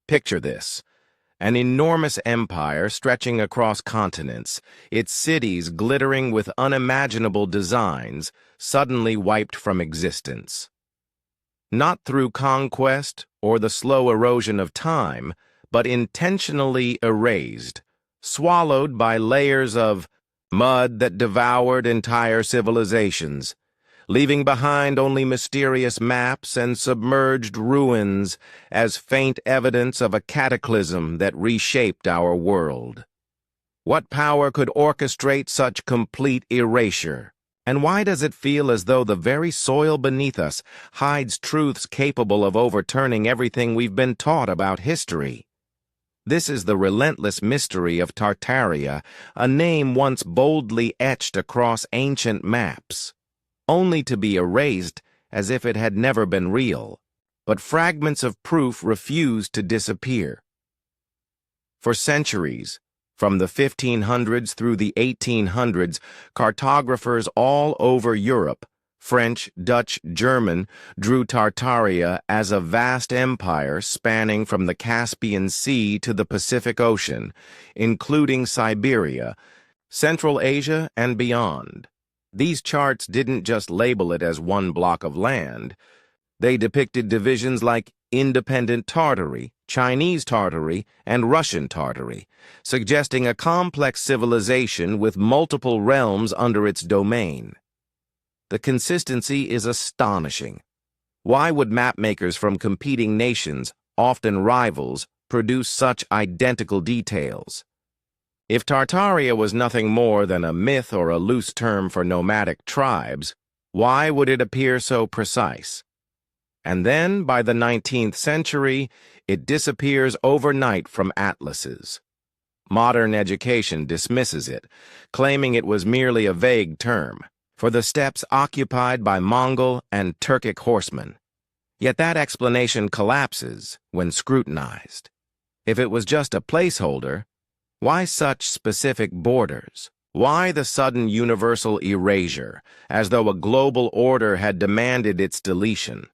Picture this. An enormous empire stretching across continents, its cities glittering with unimaginable designs, suddenly wiped from existence. Not through conquest or the slow erosion of time, but intentionally erased, swallowed by layers of mud that devoured entire civilizations, leaving behind only mysterious maps and submerged ruins as faint evidence of a cataclysm that reshaped our world. What power could orchestrate such complete erasure? And why does it feel as though the very soil beneath us hides truths capable of overturning everything we've been taught about history? This is the relentless mystery of Tartaria, a name once boldly etched across ancient maps, only to be erased as if it had never been real. But fragments of proof refused to disappear. For centuries, from the 1500s through the 1800s, cartographers all over Europe, French, Dutch, German, drew Tartaria as a vast empire spanning from the Caspian Sea to the Pacific Ocean, including Siberia, Central Asia, and beyond. These charts didn't just label it as one block of land. They depicted divisions like independent Tartary, Chinese Tartary, and Russian Tartary, suggesting a complex civilization with multiple realms under its domain. The consistency is astonishing. Why would mapmakers from competing nations, often rivals, produce such identical details? If Tartaria was nothing more than a myth or a loose term for nomadic tribes, why would it appear so precise? And then, by the 19th century, it disappears overnight from atlases. Modern education dismisses it, claiming it was merely a vague term for the steppes occupied by Mongol and Turkic horsemen. Yet that explanation collapses when scrutinized. If it was just a placeholder, why such specific borders? Why the sudden universal erasure, as though a global order had demanded its deletion?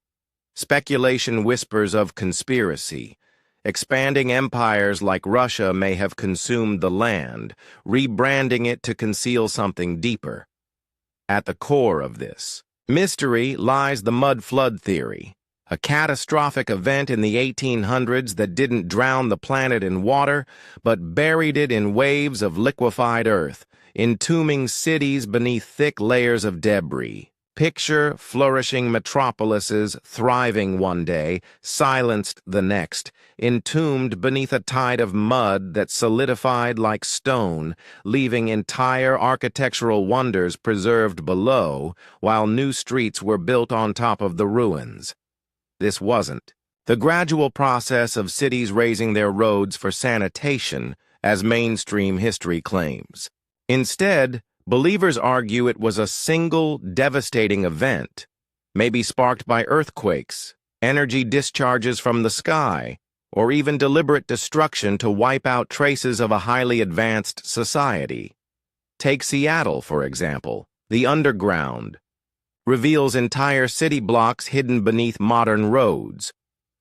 Speculation whispers of conspiracy. Expanding empires like Russia may have consumed the land, rebranding it to conceal something deeper. At the core of this mystery lies the mud flood theory, a catastrophic event in the 1800s that didn't drown the planet in water, but buried it in waves of liquefied earth, entombing cities beneath thick layers of debris. Picture flourishing metropolises thriving one day, silenced the next, entombed beneath a tide of mud that solidified like stone, leaving entire architectural wonders preserved below, while new streets were built on top of the ruins. This wasn't the gradual process of cities raising their roads for sanitation, as mainstream history claims. Instead, believers argue it was a single, devastating event, maybe sparked by earthquakes, energy discharges from the sky, or even deliberate destruction to wipe out traces of a highly advanced society. Take Seattle, for example. The underground reveals entire city blocks hidden beneath modern roads,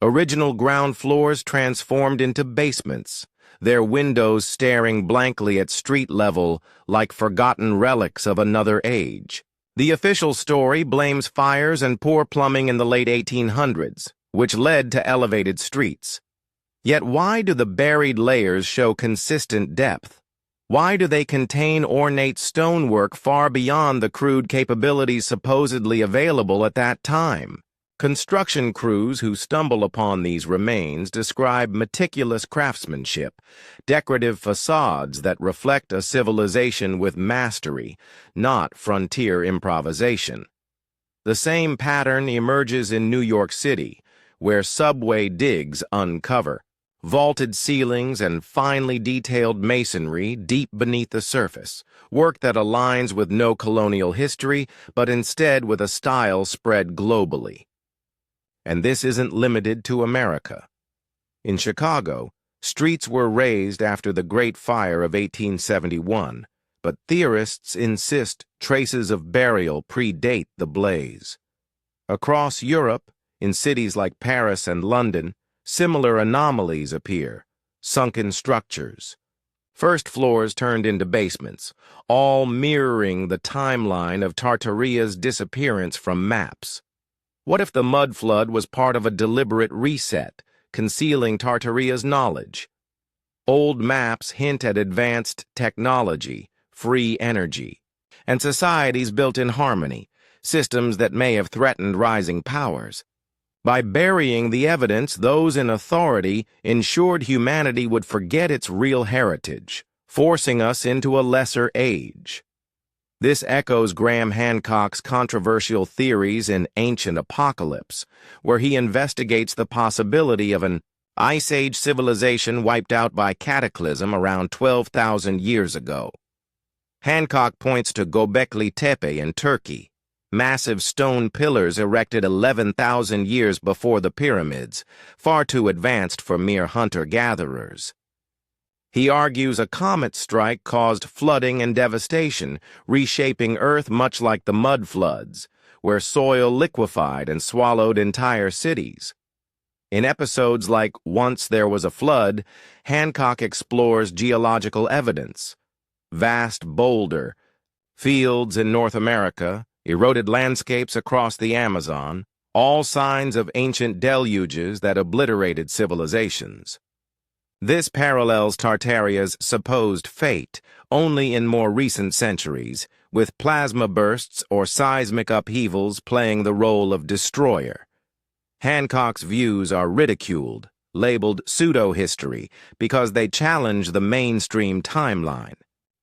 original ground floors transformed into basements, their windows staring blankly at street level like forgotten relics of another age. The official story blames fires and poor plumbing in the late 1800s, which led to elevated streets. Yet why do the buried layers show consistent depth? Why do they contain ornate stonework far beyond the crude capabilities supposedly available at that time? Construction crews who stumble upon these remains describe meticulous craftsmanship, decorative facades that reflect a civilization with mastery, not frontier improvisation. The same pattern emerges in New York City, where subway digs uncover vaulted ceilings and finely detailed masonry deep beneath the surface, work that aligns with no colonial history, but instead with a style spread globally. And this isn't limited to America. In Chicago, streets were razed after the Great Fire of 1871, but theorists insist traces of burial predate the blaze. Across Europe, in cities like Paris and London, Similar anomalies appear, sunken structures. First floors turned into basements, all mirroring the timeline of Tartaria's disappearance from maps. What if the mud flood was part of a deliberate reset, concealing Tartaria's knowledge? Old maps hint at advanced technology, free energy, and societies built in harmony, systems that may have threatened rising powers. By burying the evidence, those in authority ensured humanity would forget its real heritage, forcing us into a lesser age. This echoes Graham Hancock's controversial theories in Ancient Apocalypse, where he investigates the possibility of an Ice Age civilization wiped out by cataclysm around 12,000 years ago. Hancock points to Göbekli Tepe in Turkey, massive stone pillars erected 11,000 years before the pyramids, far too advanced for mere hunter-gatherers. He argues a comet strike caused flooding and devastation, reshaping Earth much like the mud floods, where soil liquefied and swallowed entire cities. In episodes like Once There Was a Flood, Hancock explores geological evidence. Vast boulder, fields in North America, eroded landscapes across the Amazon, all signs of ancient deluges that obliterated civilizations. This parallels Tartaria's supposed fate, only in more recent centuries, with plasma bursts or seismic upheavals playing the role of destroyer. Hancock's views are ridiculed, labeled pseudo-history, because they challenge the mainstream timeline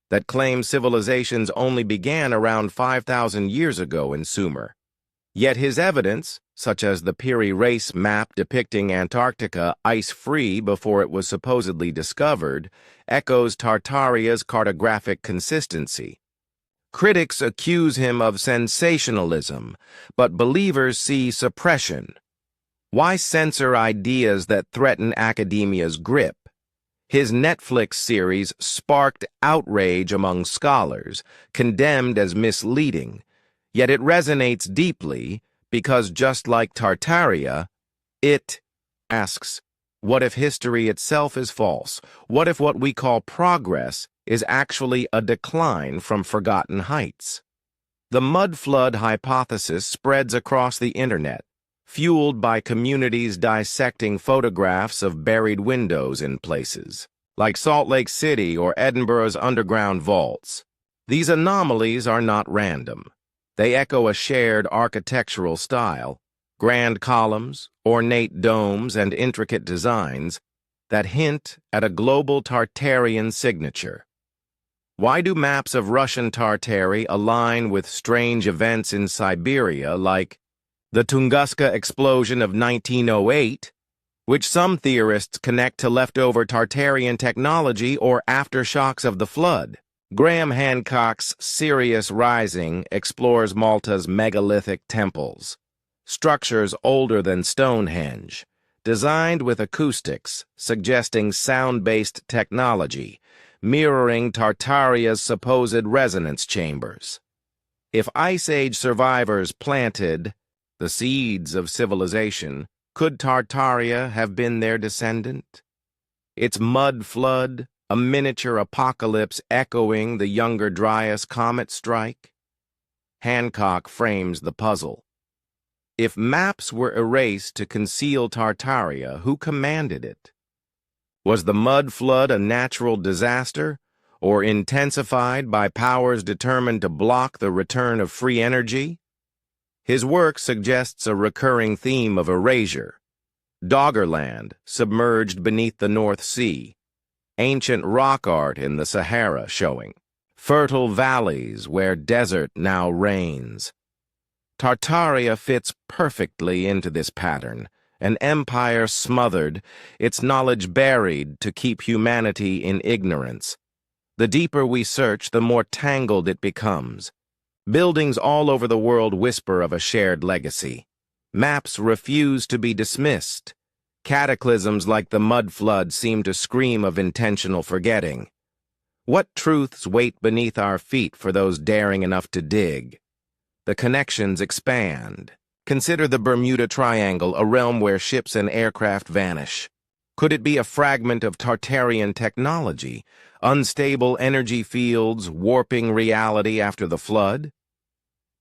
that claims civilizations only began around 5,000 years ago in Sumer. Yet his evidence, such as the Piri Reis map depicting Antarctica ice-free before it was supposedly discovered, echoes Tartaria's cartographic consistency. Critics accuse him of sensationalism, but believers see suppression. Why censor ideas that threaten academia's grip? His Netflix series sparked outrage among scholars, condemned as misleading, yet it resonates deeply because, just like Tartaria, it asks, what if history itself is false? What if what we call progress is actually a decline from forgotten heights? The mud flood hypothesis spreads across the internet, fueled by communities dissecting photographs of buried windows in places, like Salt Lake City or Edinburgh's underground vaults. These anomalies are not random. They echo a shared architectural style, grand columns, ornate domes, and intricate designs that hint at a global Tartarian signature. Why do maps of Russian Tartary align with strange events in Siberia like the Tunguska explosion of 1908, which some theorists connect to leftover Tartarian technology or aftershocks of the flood? Graham Hancock's Sirius Rising explores Malta's megalithic temples, structures older than Stonehenge, designed with acoustics suggesting sound-based technology, mirroring Tartaria's supposed resonance chambers. If Ice Age survivors planted the seeds of civilization, could Tartaria have been their descendant? Its mud flood, a miniature apocalypse echoing the younger Dryas comet strike? Hancock frames the puzzle. If maps were erased to conceal Tartaria, who commanded it? Was the mud flood a natural disaster, or intensified by powers determined to block the return of free energy? His work suggests a recurring theme of erasure. Doggerland, submerged beneath the North Sea. Ancient rock art in the Sahara showing. Fertile valleys where desert now reigns. Tartaria fits perfectly into this pattern, an empire smothered, its knowledge buried to keep humanity in ignorance. The deeper we search, the more tangled it becomes. Buildings all over the world whisper of a shared legacy. Maps refuse to be dismissed. Cataclysms like the mud flood seem to scream of intentional forgetting. What truths wait beneath our feet for those daring enough to dig? The connections expand. Consider the Bermuda Triangle, a realm where ships and aircraft vanish. Could it be a fragment of Tartarian technology, unstable energy fields warping reality after the flood?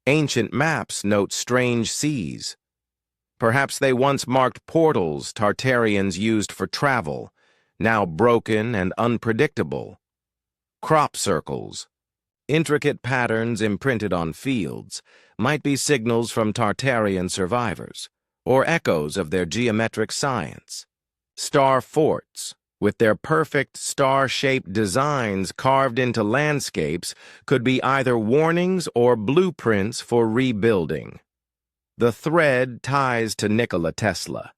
Ancient maps note strange seas. Perhaps they once marked portals Tartarians used for travel, now broken and unpredictable. Crop circles, intricate patterns imprinted on fields, might be signals from Tartarian survivors, or echoes of their geometric science. Star forts, with their perfect star-shaped designs carved into landscapes, could be either warnings or blueprints for rebuilding. The thread ties to Nikola Tesla.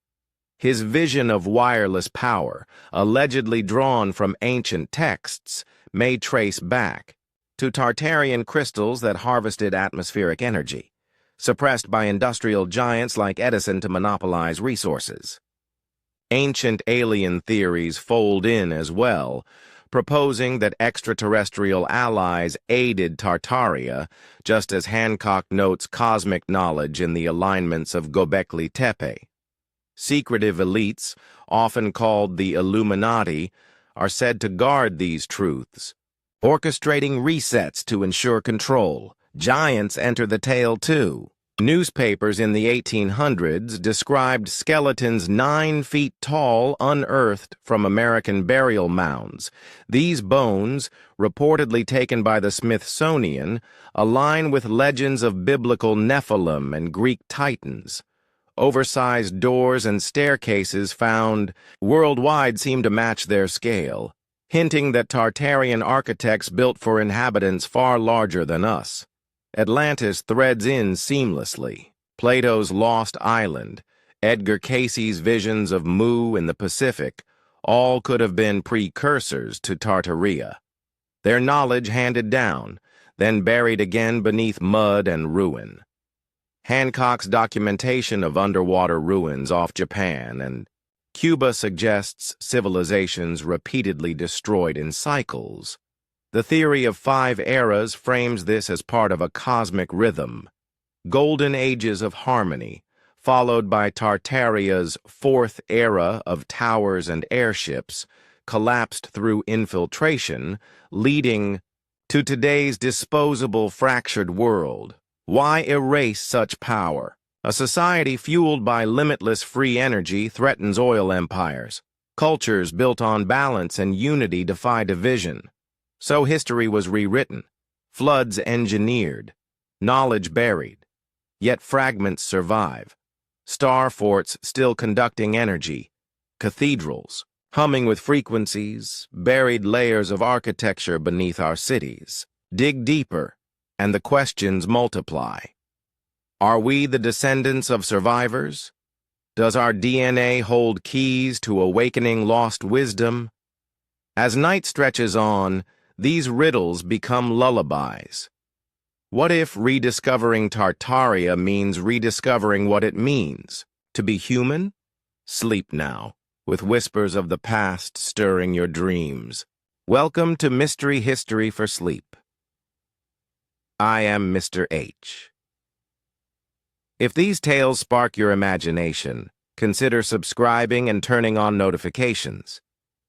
His vision of wireless power, allegedly drawn from ancient texts, may trace back to Tartarian crystals that harvested atmospheric energy, suppressed by industrial giants like Edison to monopolize resources. Ancient alien theories fold in as well, proposing that extraterrestrial allies aided Tartaria, just as Hancock notes cosmic knowledge in the alignments of Göbekli Tepe. Secretive elites, often called the Illuminati, are said to guard these truths, orchestrating resets to ensure control. Giants enter the tale too. Newspapers in the 1800s described skeletons 9 feet tall unearthed from American burial mounds. These bones, reportedly taken by the Smithsonian, align with legends of biblical Nephilim and Greek Titans. Oversized doors and staircases found worldwide seem to match their scale, hinting that Tartarian architects built for inhabitants far larger than us. Atlantis threads in seamlessly. Plato's Lost Island, Edgar Cayce's visions of Mu in the Pacific, all could have been precursors to Tartaria. Their knowledge handed down, then buried again beneath mud and ruin. Hancock's documentation of underwater ruins off Japan and Cuba suggests civilizations repeatedly destroyed in cycles. The theory of 5 eras frames this as part of a cosmic rhythm. Golden ages of harmony, followed by Tartaria's 4th era of towers and airships, collapsed through infiltration, leading to today's disposable fractured world. Why erase such power? A society fueled by limitless free energy threatens oil empires. Cultures built on balance and unity defy division. So history was rewritten, floods engineered, knowledge buried. Yet fragments survive. Star forts still conducting energy, cathedrals humming with frequencies, buried layers of architecture beneath our cities. Dig deeper, and the questions multiply. Are we the descendants of survivors? Does our DNA hold keys to awakening lost wisdom? As night stretches on, these riddles become lullabies. What if rediscovering Tartaria means rediscovering what it means to be human? Sleep now, with whispers of the past stirring your dreams. Welcome to Mystery History for Sleep. I am Mr. H. If these tales spark your imagination, consider subscribing and turning on notifications.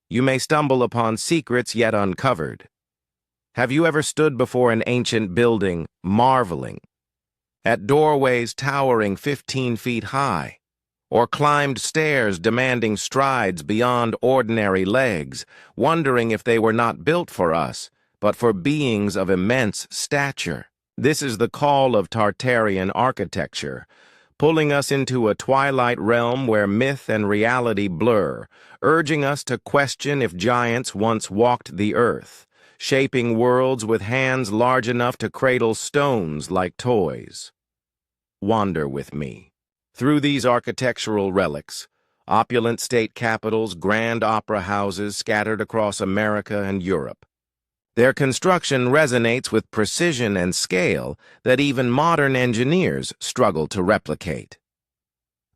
You may stumble upon secrets yet uncovered. Have you ever stood before an ancient building, marveling at doorways towering 15 feet high, or climbed stairs demanding strides beyond ordinary legs, wondering if they were not built for us, but for beings of immense stature? This is the call of Tartarian architecture, pulling us into a twilight realm where myth and reality blur, urging us to question if giants once walked the earth, shaping worlds with hands large enough to cradle stones like toys. Wander with me through these architectural relics, opulent state capitals, grand opera houses scattered across America and Europe. Their construction resonates with precision and scale that even modern engineers struggle to replicate.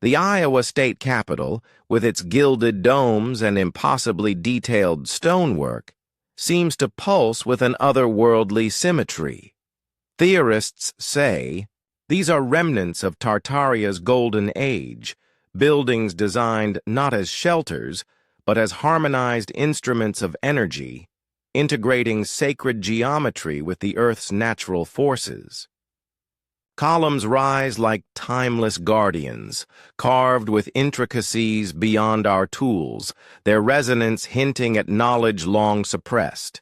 The Iowa State Capitol, with its gilded domes and impossibly detailed stonework, seems to pulse with an otherworldly symmetry. Theorists say These are remnants of Tartaria's golden age, buildings designed not as shelters, but as harmonized instruments of energy, integrating sacred geometry with the Earth's natural forces. Columns rise like timeless guardians, carved with intricacies beyond our tools, their resonance hinting at knowledge long suppressed.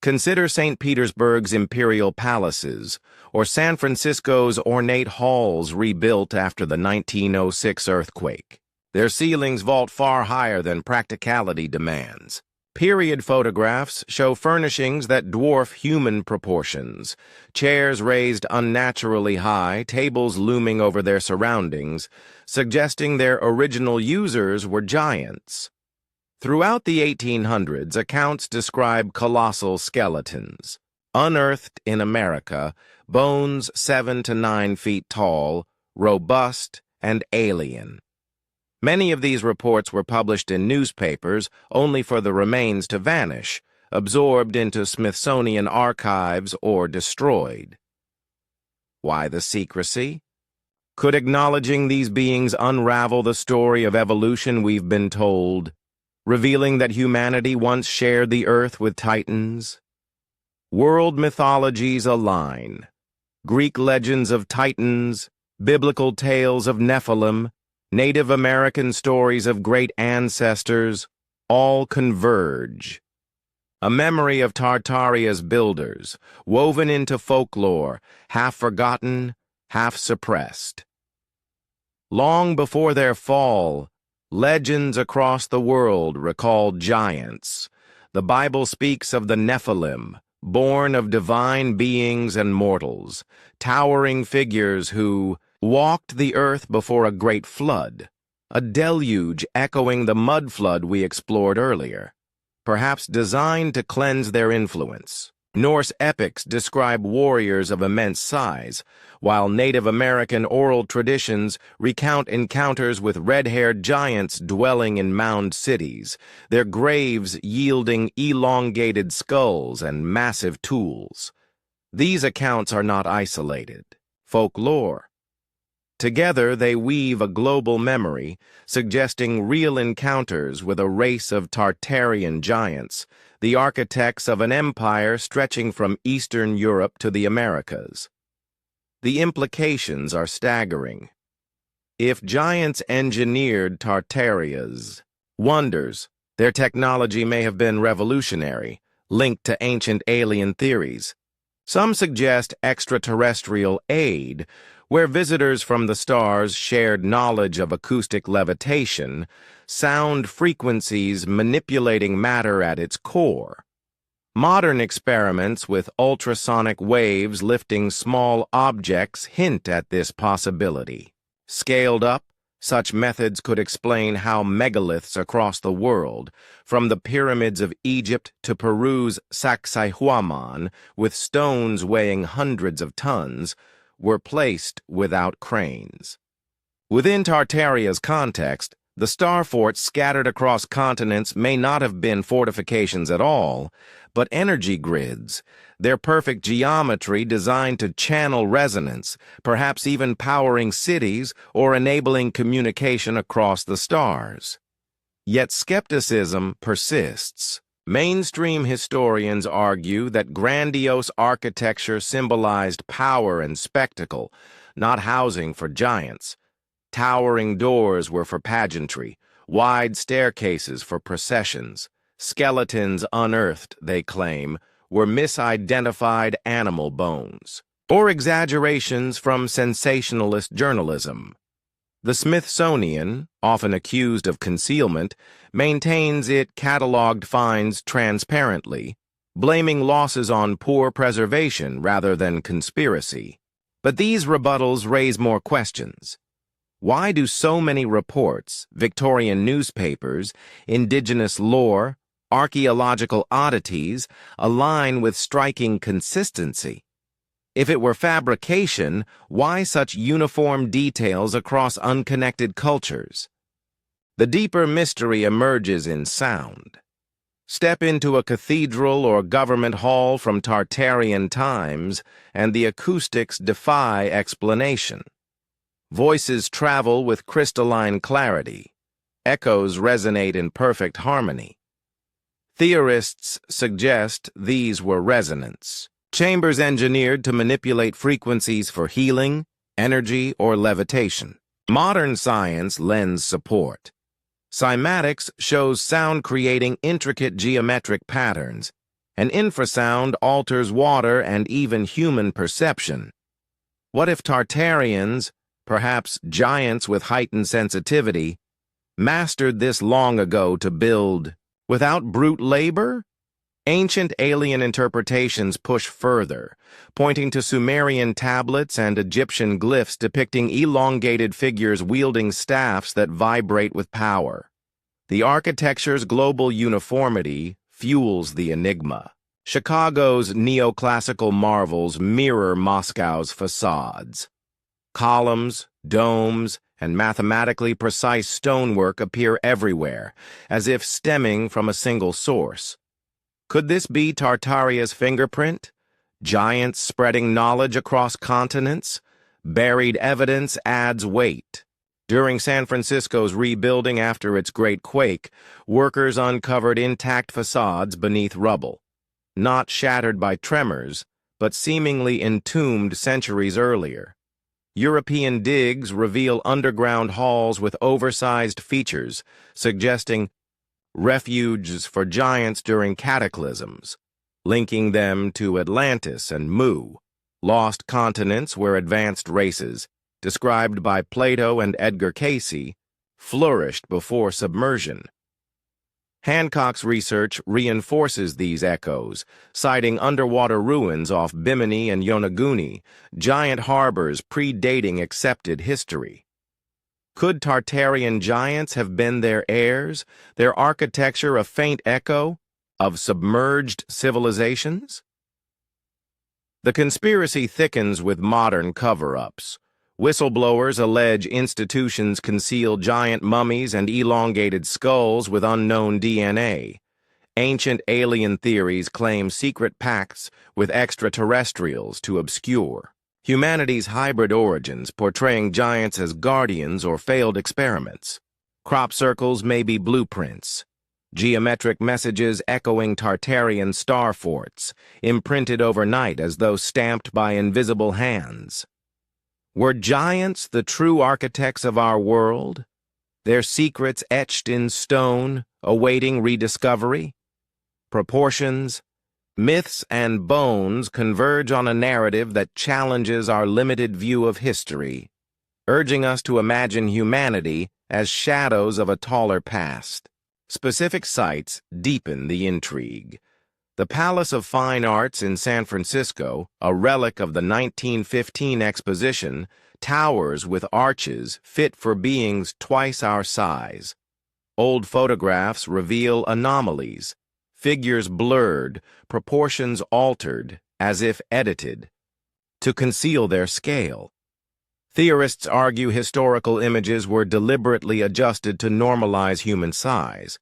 Consider St. Petersburg's imperial palaces, or San Francisco's ornate halls rebuilt after the 1906 earthquake. Their ceilings vault far higher than practicality demands. Period photographs show furnishings that dwarf human proportions, chairs raised unnaturally high, tables looming over their surroundings, suggesting their original users were giants. Throughout the 1800s, accounts describe colossal skeletons. Unearthed in America, bones 7 to 9 feet tall, robust, and alien. Many of these reports were published in newspapers only for the remains to vanish, absorbed into Smithsonian archives or destroyed. Why the secrecy? Could acknowledging these beings unravel the story of evolution we've been told, revealing that humanity once shared the earth with titans? World mythologies align. Greek legends of titans, biblical tales of Nephilim, Native American stories of great ancestors, all converge. A memory of Tartaria's builders, woven into folklore, half forgotten, half suppressed. Long before their fall, legends across the world recalled giants. The Bible speaks of the Nephilim, born of divine beings and mortals, towering figures who walked the earth before a great flood, a deluge echoing the mud flood we explored earlier, perhaps designed to cleanse their influence. Norse epics describe warriors of immense size, while Native American oral traditions recount encounters with red-haired giants dwelling in mound cities, their graves yielding elongated skulls and massive tools. These accounts are not isolated. Folklore. Together, they weave a global memory, suggesting real encounters with a race of Tartarian giants, the architects of an empire stretching from Eastern Europe to the Americas. The implications are staggering. If giants engineered Tartaria's wonders, their technology may have been revolutionary, linked to ancient alien theories. Some suggest extraterrestrial aid, where visitors from the stars shared knowledge of acoustic levitation, sound frequencies manipulating matter at its core. Modern experiments with ultrasonic waves lifting small objects hint at this possibility. Scaled up, such methods could explain how megaliths across the world, from the pyramids of Egypt to Peru's Sacsayhuaman, with stones weighing hundreds of tons, were placed without cranes. Within Tartaria's context, the star forts scattered across continents may not have been fortifications at all, but energy grids, their perfect geometry designed to channel resonance, perhaps even powering cities or enabling communication across the stars. Yet skepticism persists. Mainstream historians argue that grandiose architecture symbolized power and spectacle, not housing for giants. Towering doors were for pageantry, wide staircases for processions. Skeletons unearthed, they claim, were misidentified animal bones, or exaggerations from sensationalist journalism. The Smithsonian, often accused of concealment, maintains it cataloged finds transparently, blaming losses on poor preservation rather than conspiracy. But these rebuttals raise more questions. Why do so many reports, Victorian newspapers, indigenous lore, archaeological oddities align with striking consistency? If it were fabrication, why such uniform details across unconnected cultures? The deeper mystery emerges in sound. Step into a cathedral or government hall from Tartarian times, and the acoustics defy explanation. Voices travel with crystalline clarity. Echoes resonate in perfect harmony. Theorists suggest these were resonance chambers engineered to manipulate frequencies for healing, energy, or levitation. Modern science lends support. Cymatics shows sound creating intricate geometric patterns, and infrasound alters water and even human perception. What if Tartarians, perhaps giants with heightened sensitivity, mastered this long ago to build without brute labor? Ancient alien interpretations push further, pointing to Sumerian tablets and Egyptian glyphs depicting elongated figures wielding staffs that vibrate with power. The architecture's global uniformity fuels the enigma. Chicago's neoclassical marvels mirror Moscow's facades. Columns, domes, and mathematically precise stonework appear everywhere, as if stemming from a single source. Could this be Tartaria's fingerprint? Giants spreading knowledge across continents? Buried evidence adds weight. During San Francisco's rebuilding after its great quake, workers uncovered intact facades beneath rubble, not shattered by tremors, but seemingly entombed centuries earlier. European digs reveal underground halls with oversized features, suggesting refuges for giants during cataclysms, linking them to Atlantis and Mu, lost continents where advanced races, described by Plato and Edgar Cayce, flourished before submersion. Hancock's research reinforces these echoes, citing underwater ruins off Bimini and Yonaguni, giant harbors predating accepted history. Could Tartarian giants have been their heirs, their architecture a faint echo of submerged civilizations? The conspiracy thickens with modern cover-ups. Whistleblowers allege institutions conceal giant mummies and elongated skulls with unknown DNA. Ancient alien theories claim secret pacts with extraterrestrials to obscure humanity's hybrid origins, portraying giants as guardians or failed experiments. Crop circles may be blueprints. Geometric messages echoing Tartarian star forts, imprinted overnight as though stamped by invisible hands. Were giants the true architects of our world? Their secrets etched in stone, awaiting rediscovery? Proportions, myths, and bones converge on a narrative that challenges our limited view of history, urging us to imagine humanity as shadows of a taller past. Specific sites deepen the intrigue. The Palace of Fine Arts in San Francisco, a relic of the 1915 exposition, towers with arches fit for beings twice our size. Old photographs reveal anomalies, figures blurred, proportions altered, as if edited, to conceal their scale. Theorists argue historical images were deliberately adjusted to normalize human size.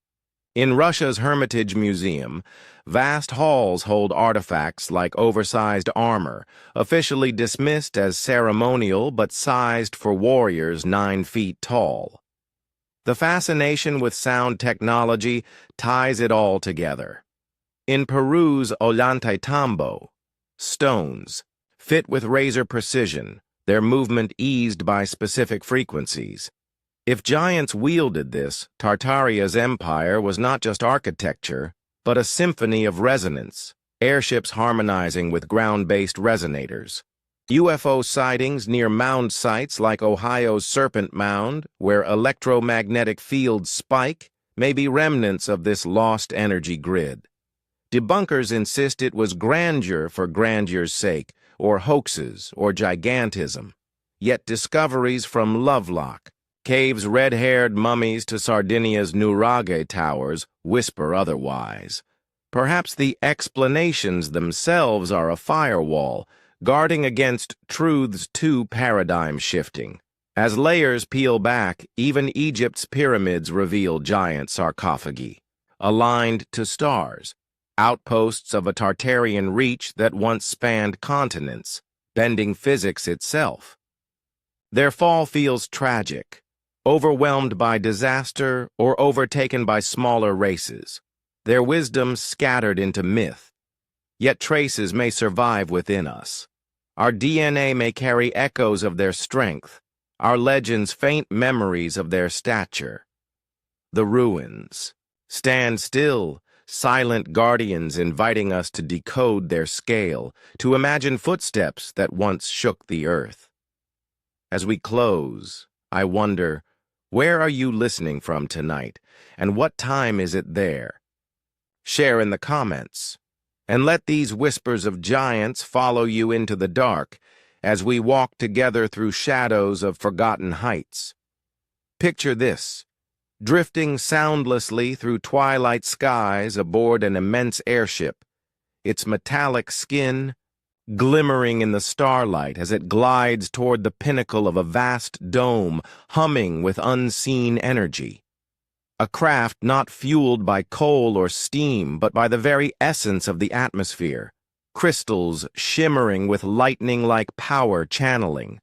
In Russia's Hermitage Museum, vast halls hold artifacts like oversized armor, officially dismissed as ceremonial but sized for warriors 9 feet tall. The fascination with sound technology ties it all together. In Peru's Ollantaytambo, stones, fit with razor precision, their movement eased by specific frequencies. If giants wielded this, Tartaria's empire was not just architecture, but a symphony of resonance, airships harmonizing with ground-based resonators. UFO sightings near mound sites like Ohio's Serpent Mound, where electromagnetic fields spike, may be remnants of this lost energy grid. Debunkers insist it was grandeur for grandeur's sake, or hoaxes, or gigantism. Yet discoveries from Lovelock, Cave's red-haired mummies to Sardinia's Nuraghe towers whisper otherwise. Perhaps the explanations themselves are a firewall, guarding against truth's too paradigm-shifting. As layers peel back, even Egypt's pyramids reveal giant sarcophagi. aligned to stars, outposts of a Tartarian reach that once spanned continents, bending physics itself. Their fall feels tragic, overwhelmed by disaster or overtaken by smaller races, their wisdom scattered into myth. Yet traces may survive within us. Our DNA may carry echoes of their strength, our legends faint memories of their stature. The ruins stand still, silent guardians inviting us to decode their scale, to imagine footsteps that once shook the earth. As we close, I wonder, where are you listening from tonight, and what time is it there? Share in the comments, and let these whispers of giants follow you into the dark as we walk together through shadows of forgotten heights. Picture this: drifting soundlessly through twilight skies aboard an immense airship, its metallic skin glimmering in the starlight as it glides toward the pinnacle of a vast dome, humming with unseen energy. A craft not fueled by coal or steam, but by the very essence of the atmosphere, crystals shimmering with lightning-like power channeling,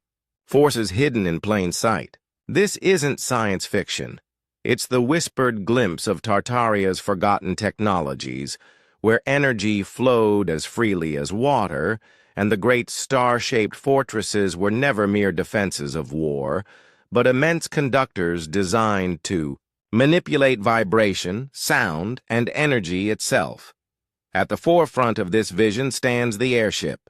forces hidden in plain sight. This isn't science fiction. It's the whispered glimpse of Tartaria's forgotten technologies, where energy flowed as freely as water, and the great star-shaped fortresses were never mere defenses of war, but immense conductors designed to manipulate vibration, sound, and energy itself. At the forefront of this vision stands the airship,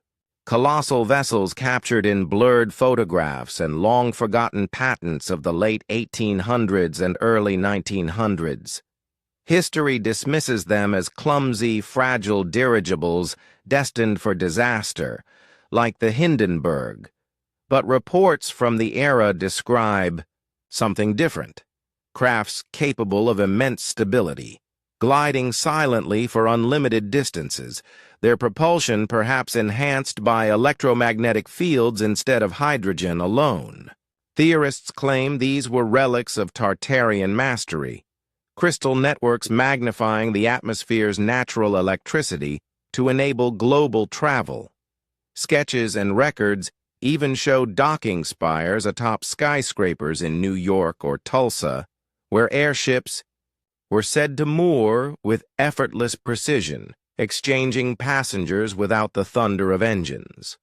colossal vessels captured in blurred photographs and long-forgotten patents of the late 1800s and early 1900s. History dismisses them as clumsy, fragile dirigibles destined for disaster, like the Hindenburg, but reports from the era describe something different: crafts capable of immense stability, gliding silently for unlimited distances, their propulsion perhaps enhanced by electromagnetic fields instead of hydrogen alone. Theorists claim these were relics of Tartarian mastery, crystal networks magnifying the atmosphere's natural electricity to enable global travel. Sketches and records even show docking spires atop skyscrapers in New York or Tulsa, where airships were said to moor with effortless precision, exchanging passengers without the thunder of engines.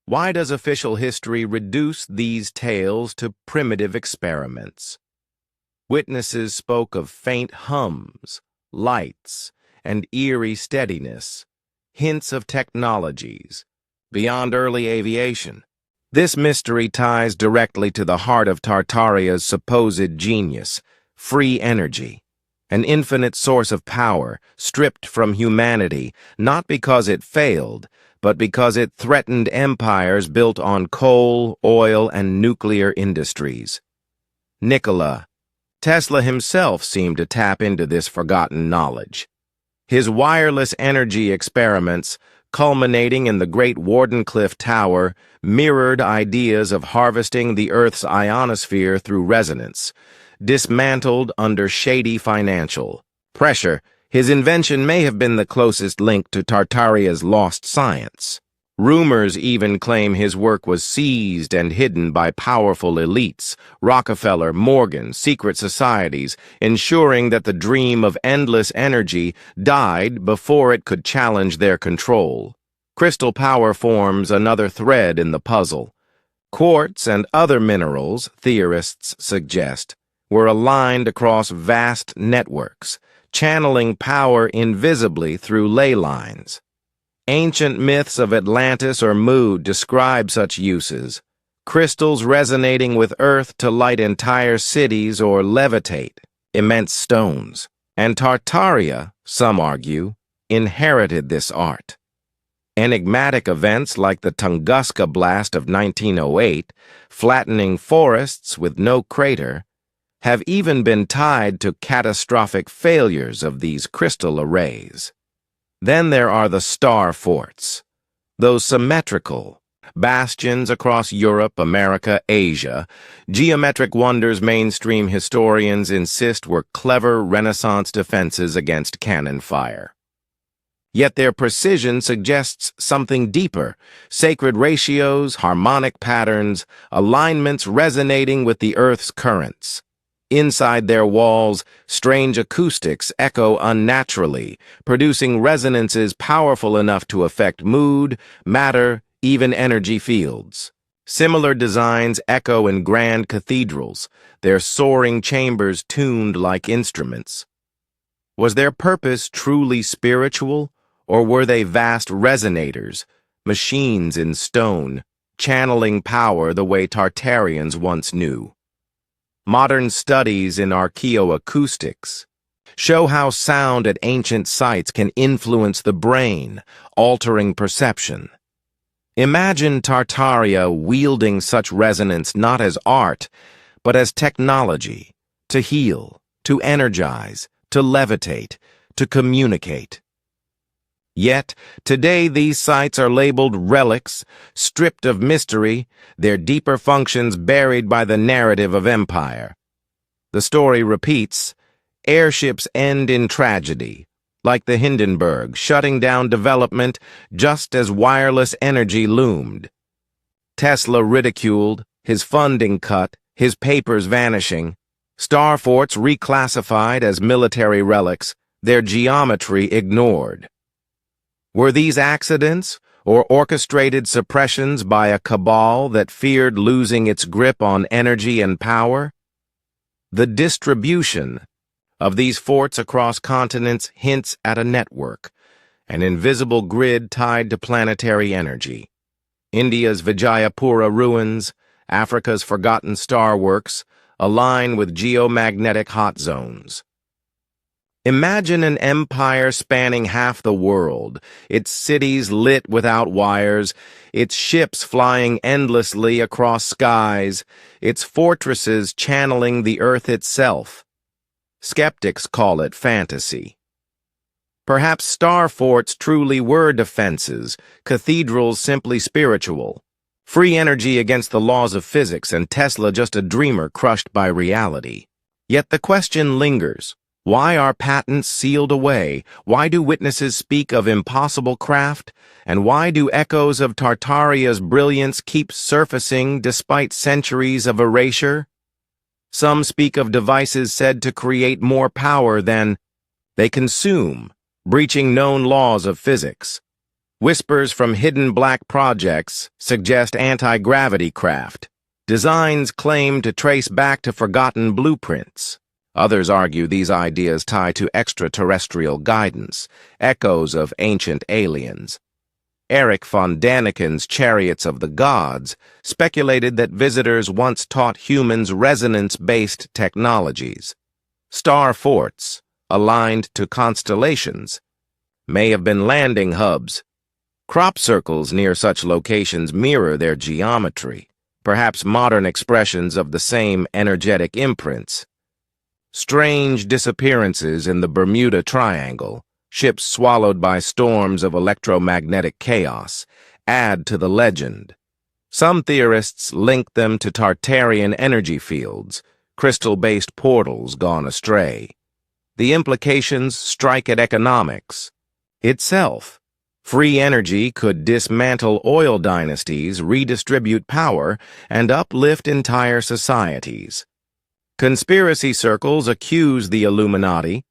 Why does official history reduce these tales to primitive experiments? Witnesses spoke of faint hums, lights, and eerie steadiness, hints of technologies beyond early aviation. This mystery ties directly to the heart of Tartaria's supposed genius: free energy, an infinite source of power stripped from humanity, not because it failed, but because it threatened empires built on coal, oil, and nuclear industries. Nikola Tesla himself seemed to tap into this forgotten knowledge. His wireless energy experiments, culminating in the Great Wardenclyffe Tower, mirrored ideas of harvesting the Earth's ionosphere through resonance. Dismantled under shady financial pressure, his invention may have been the closest link to Tartaria's lost science. Rumors even claim his work was seized and hidden by powerful elites, Rockefeller, Morgan, secret societies, ensuring that the dream of endless energy died before it could challenge their control. Crystal power forms another thread in the puzzle. Quartz and other minerals, theorists suggest, were aligned across vast networks, channeling power invisibly through ley lines. Ancient myths of Atlantis or Mu describe such uses: crystals resonating with Earth to light entire cities or levitate immense stones. And Tartaria, some argue, inherited this art. Enigmatic events like the Tunguska blast of 1908, flattening forests with no crater, have even been tied to catastrophic failures of these crystal arrays. Then there are the star forts, those symmetrical, bastions across Europe, America, Asia, geometric wonders mainstream historians insist were clever Renaissance defenses against cannon fire. Yet their precision suggests something deeper: sacred ratios, harmonic patterns, alignments resonating with the Earth's currents. Inside their walls, strange acoustics echo unnaturally, producing resonances powerful enough to affect mood, matter, even energy fields. Similar designs echo in grand cathedrals, their soaring chambers tuned like instruments. Was their purpose truly spiritual? Or were they vast resonators, machines in stone, channeling power the way Tartarians once knew? Modern studies in archaeoacoustics show how sound at ancient sites can influence the brain, altering perception. Imagine Tartaria wielding such resonance not as art, but as technology, to heal, to energize, to levitate, to communicate. Yet, today these sites are labeled relics, stripped of mystery, their deeper functions buried by the narrative of empire. The story repeats: airships end in tragedy, like the Hindenburg, shutting down development just as wireless energy loomed. Tesla ridiculed, his funding cut, his papers vanishing. Star forts reclassified as military relics, their geometry ignored. Were these accidents, or orchestrated suppressions by a cabal that feared losing its grip on energy and power? The distribution of these forts across continents hints at a network, an invisible grid tied to planetary energy. India's Vijayapura ruins, Africa's forgotten star works, align with geomagnetic hot zones. Imagine an empire spanning half the world, its cities lit without wires, its ships flying endlessly across skies, its fortresses channeling the earth itself. Skeptics call it fantasy. Perhaps star forts truly were defenses, cathedrals simply spiritual. Free energy against the laws of physics, and Tesla just a dreamer crushed by reality. Yet the question lingers. Why are patents sealed away? Why do witnesses speak of impossible craft? And why do echoes of Tartaria's brilliance keep surfacing despite centuries of erasure? Some speak of devices said to create more power than they consume, breaching known laws of physics. Whispers from hidden black projects suggest anti-gravity craft. Designs claim to trace back to forgotten blueprints. Others argue these ideas tie to extraterrestrial guidance, echoes of ancient aliens. Erich von Daniken's Chariots of the Gods speculated that visitors once taught humans resonance-based technologies. Star forts, aligned to constellations, may have been landing hubs. Crop circles near such locations mirror their geometry, perhaps modern expressions of the same energetic imprints. Strange disappearances in the Bermuda Triangle, ships swallowed by storms of electromagnetic chaos, add to the legend. Some theorists link them to Tartarian energy fields, crystal-based portals gone astray. The implications strike at economics itself. Free energy could dismantle oil dynasties, redistribute power, and uplift entire societies. Conspiracy circles accuse the Illuminati,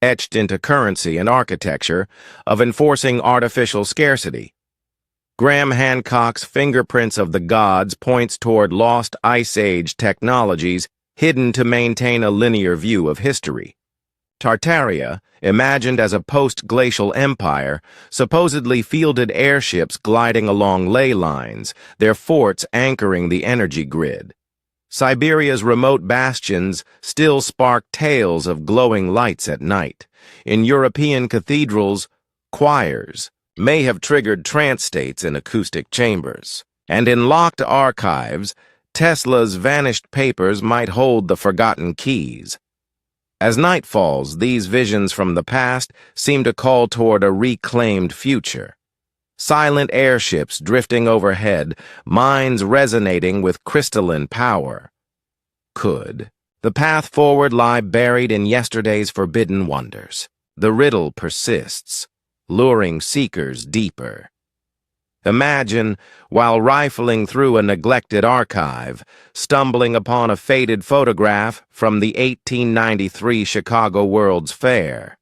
etched into currency and architecture, of enforcing artificial scarcity. Graham Hancock's Fingerprints of the Gods points toward lost Ice Age technologies hidden to maintain a linear view of history. Tartaria, imagined as a post-glacial empire, supposedly fielded airships gliding along ley lines, their forts anchoring the energy grid. Siberia's remote bastions still spark tales of glowing lights at night. In European cathedrals, choirs may have triggered trance states in acoustic chambers. And in locked archives, Tesla's vanished papers might hold the forgotten keys. As night falls, these visions from the past seem to call toward a reclaimed future. Silent airships drifting overhead, minds resonating with crystalline power. Could the path forward lie buried in yesterday's forbidden wonders? The riddle persists, luring seekers deeper. Imagine, while rifling through a neglected archive, stumbling upon a faded photograph from the 1893 Chicago World's Fair.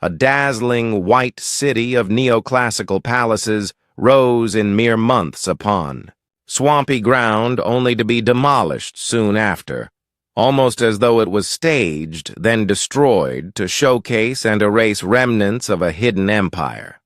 A dazzling white city of neoclassical palaces rose in mere months upon swampy ground only to be demolished soon after, almost as though it was staged, then destroyed to showcase and erase remnants of a hidden empire.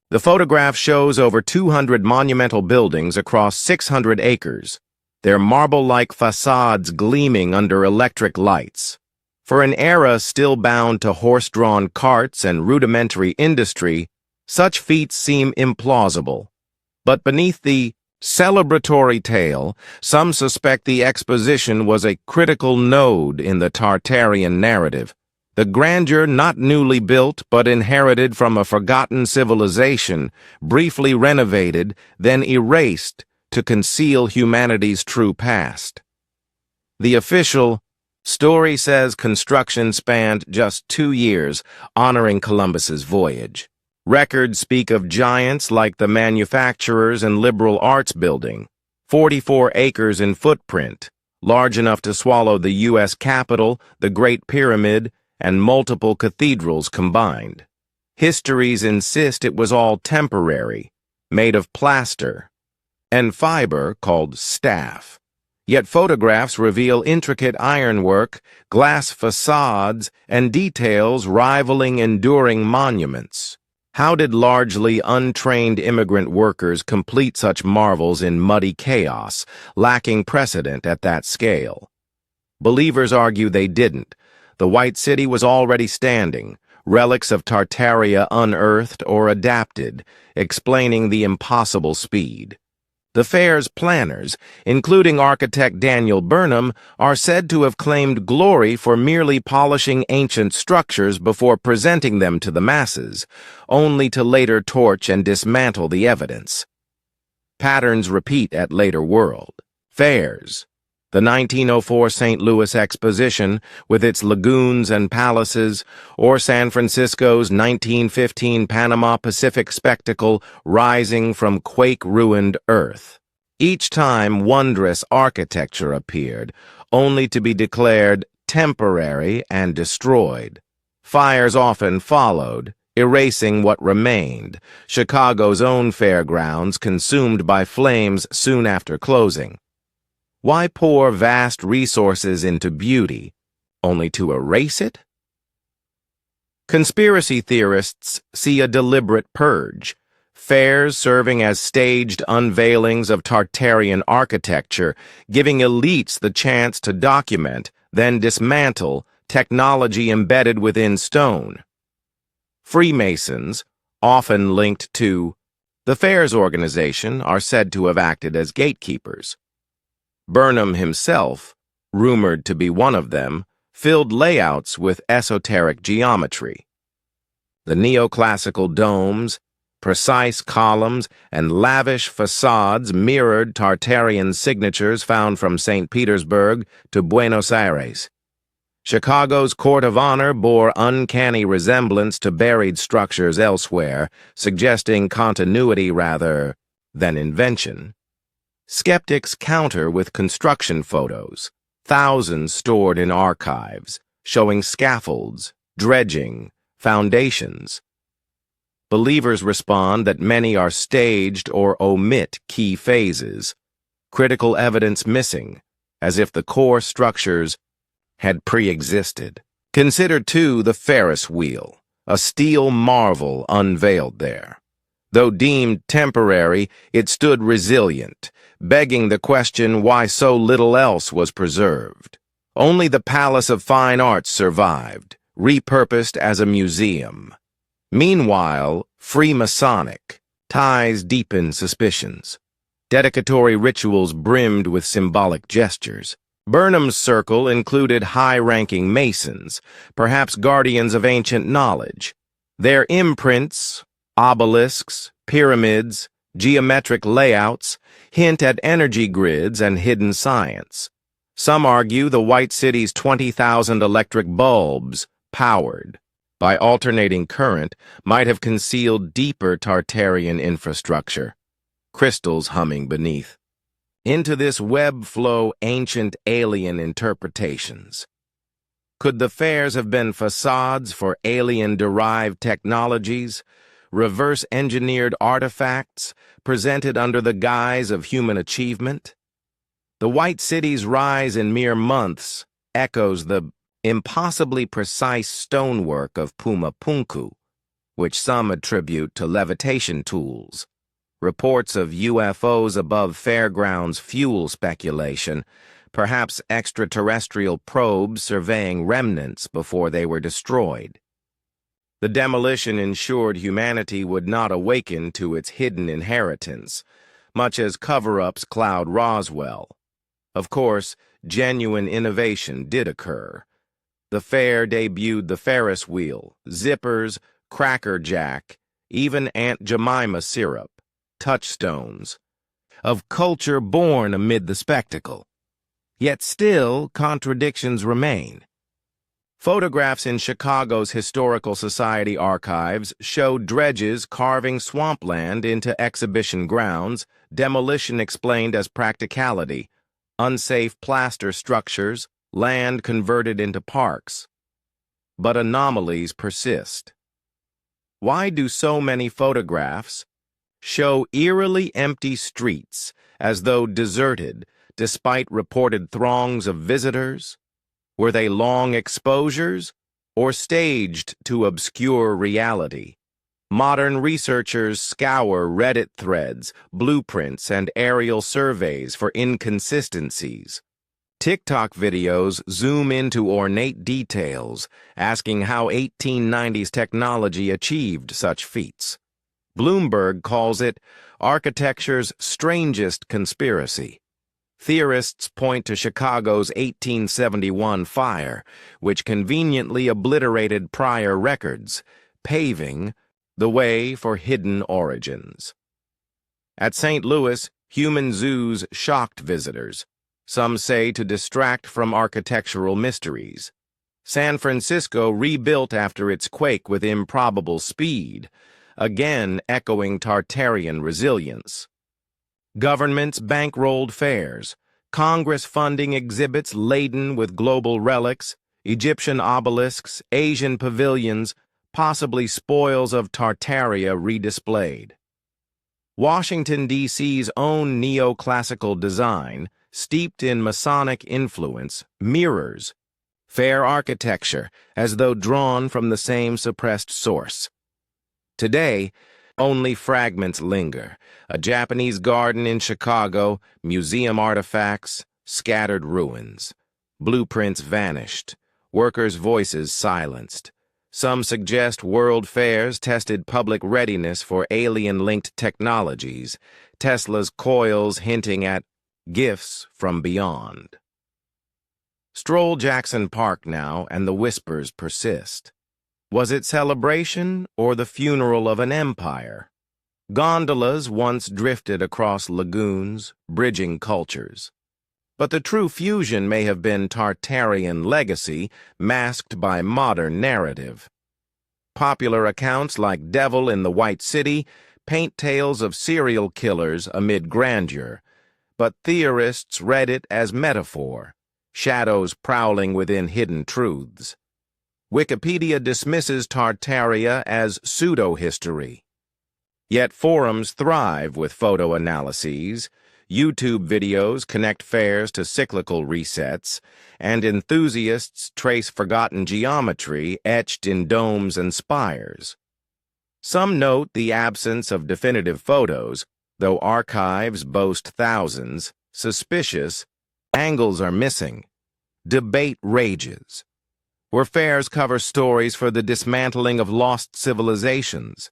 The photograph shows over 200 monumental buildings across 600 acres, their marble-like facades gleaming under electric lights. For an era still bound to horse-drawn carts and rudimentary industry, such feats seem implausible. But beneath the celebratory tale, some suspect the exposition was a critical node in the Tartarian narrative. The grandeur not newly built but inherited from a forgotten civilization, briefly renovated, then erased to conceal humanity's true past. The official story says construction spanned just 2 years, honoring Columbus's voyage. Records speak of giants like the Manufacturers and Liberal Arts Building, 44 acres in footprint, large enough to swallow the U.S. Capitol, the Great Pyramid, and multiple cathedrals combined. Histories insist it was all temporary, made of plaster and fiber called staff. Yet photographs reveal intricate ironwork, glass facades, and details rivaling enduring monuments. How did largely untrained immigrant workers complete such marvels in muddy chaos, lacking precedent at that scale? Believers argue they didn't. The White City was already standing, relics of Tartaria unearthed or adapted, explaining the impossible speed. The fair's planners, including architect Daniel Burnham, are said to have claimed glory for merely polishing ancient structures before presenting them to the masses, only to later torch and dismantle the evidence. Patterns repeat at later world fairs. The 1904 St. Louis Exposition, with its lagoons and palaces, or San Francisco's 1915 Panama Pacific spectacle rising from quake-ruined earth. Each time wondrous architecture appeared, only to be declared temporary and destroyed. Fires often followed, erasing what remained, Chicago's own fairgrounds consumed by flames soon after closing. Why pour vast resources into beauty, only to erase it? Conspiracy theorists see a deliberate purge, fairs serving as staged unveilings of Tartarian architecture, giving elites the chance to document, then dismantle, technology embedded within stone. Freemasons, often linked to the fair's organization, are said to have acted as gatekeepers. Burnham himself, rumored to be one of them, filled layouts with esoteric geometry. The neoclassical domes, precise columns, and lavish facades mirrored Tartarian signatures found from St. Petersburg to Buenos Aires. Chicago's Court of Honor bore uncanny resemblance to buried structures elsewhere, suggesting continuity rather than invention. Skeptics counter with construction photos, thousands stored in archives, showing scaffolds, dredging, foundations. Believers respond that many are staged or omit key phases, critical evidence missing, as if the core structures had pre-existed. Consider, too, the Ferris wheel, a steel marvel unveiled there. Though deemed temporary, it stood resilient, begging the question why so little else was preserved. Only the Palace of Fine Arts survived, repurposed as a museum. Meanwhile, Freemasonic ties deepened suspicions. Dedicatory rituals brimmed with symbolic gestures. Burnham's circle included high-ranking Masons, perhaps guardians of ancient knowledge. Their imprints, obelisks, Pyramids, geometric layouts hint at energy grids and hidden science. Some argue the White City's 20,000 electric bulbs, powered by alternating current, might have concealed deeper Tartarian infrastructure, crystals humming beneath. Into this web flow ancient alien interpretations. Could the fairs have been facades for alien-derived technologies, reverse-engineered artifacts presented under the guise of human achievement? The White City's rise in mere months echoes the impossibly precise stonework of Pumapunku, which some attribute to levitation tools. Reports of UFOs above fairgrounds fuel speculation, perhaps extraterrestrial probes surveying remnants before they were destroyed. The demolition ensured humanity would not awaken to its hidden inheritance, much as cover-ups cloud Roswell. Of course, genuine innovation did occur. The fair debuted the Ferris wheel, zippers, Cracker Jack, even Aunt Jemima syrup, touchstones, of culture born amid the spectacle. Yet still, contradictions remain. Photographs in Chicago's Historical Society archives show dredges carving swampland into exhibition grounds, demolition explained as practicality, unsafe plaster structures, land converted into parks. But anomalies persist. Why do so many photographs show eerily empty streets as though deserted despite reported throngs of visitors? Were they long exposures or staged to obscure reality? Modern researchers scour Reddit threads, blueprints, and aerial surveys for inconsistencies. TikTok videos zoom into ornate details, asking how 1890s technology achieved such feats. Bloomberg calls it architecture's strangest conspiracy. Theorists point to Chicago's 1871 fire, which conveniently obliterated prior records, paving the way for hidden origins. At St. Louis, human zoos shocked visitors, some say to distract from architectural mysteries. San Francisco rebuilt after its quake with improbable speed, again echoing Tartarian resilience. Governments bankrolled fairs, Congress funding exhibits laden with global relics, Egyptian obelisks, Asian pavilions, possibly spoils of Tartaria redisplayed. Washington, D.C.'s own neoclassical design, steeped in Masonic influence, mirrors fair architecture as though drawn from the same suppressed source. Today, only fragments linger. A Japanese garden in Chicago, museum artifacts, scattered ruins. Blueprints vanished, workers' voices silenced. Some suggest world fairs tested public readiness for alien-linked technologies, Tesla's coils hinting at gifts from beyond. Stroll Jackson Park now, and the whispers persist. Was it celebration or the funeral of an empire? Gondolas once drifted across lagoons, bridging cultures. But the true fusion may have been Tartarian legacy masked by modern narrative. Popular accounts like Devil in the White City paint tales of serial killers amid grandeur, but theorists read it as metaphor, shadows prowling within hidden truths. Wikipedia dismisses Tartaria as pseudo-history. Yet forums thrive with photo analyses, YouTube videos connect fairs to cyclical resets, and enthusiasts trace forgotten geometry etched in domes and spires. Some note the absence of definitive photos, though archives boast thousands. Suspicious, angles are missing. Debate rages. Where fairs cover stories for the dismantling of lost civilizations,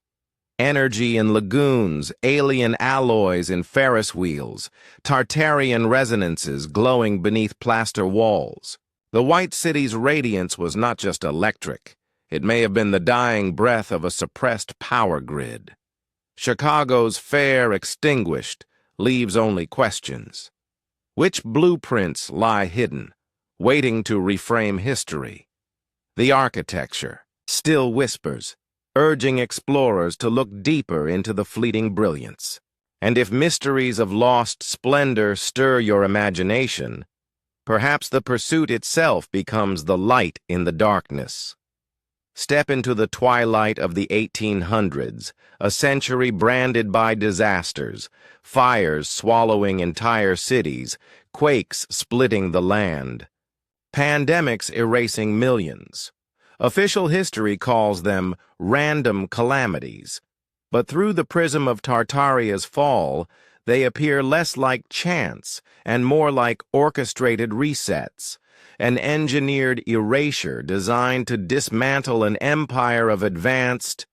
energy in lagoons, alien alloys in Ferris wheels, Tartarian resonances glowing beneath plaster walls. The White City's radiance was not just electric. It may have been the dying breath of a suppressed power grid. Chicago's fare extinguished leaves only questions. Which blueprints lie hidden, waiting to reframe history? The architecture still whispers, urging explorers to look deeper into the fleeting brilliance. And if mysteries of lost splendor stir your imagination, perhaps the pursuit itself becomes the light in the darkness. Step into the twilight of the 1800s, a century branded by disasters, fires swallowing entire cities, quakes splitting the land, pandemics erasing millions. Official history calls them random calamities, but through the prism of Tartaria's fall, they appear less like chance and more like orchestrated resets, an engineered erasure designed to dismantle an empire of advanced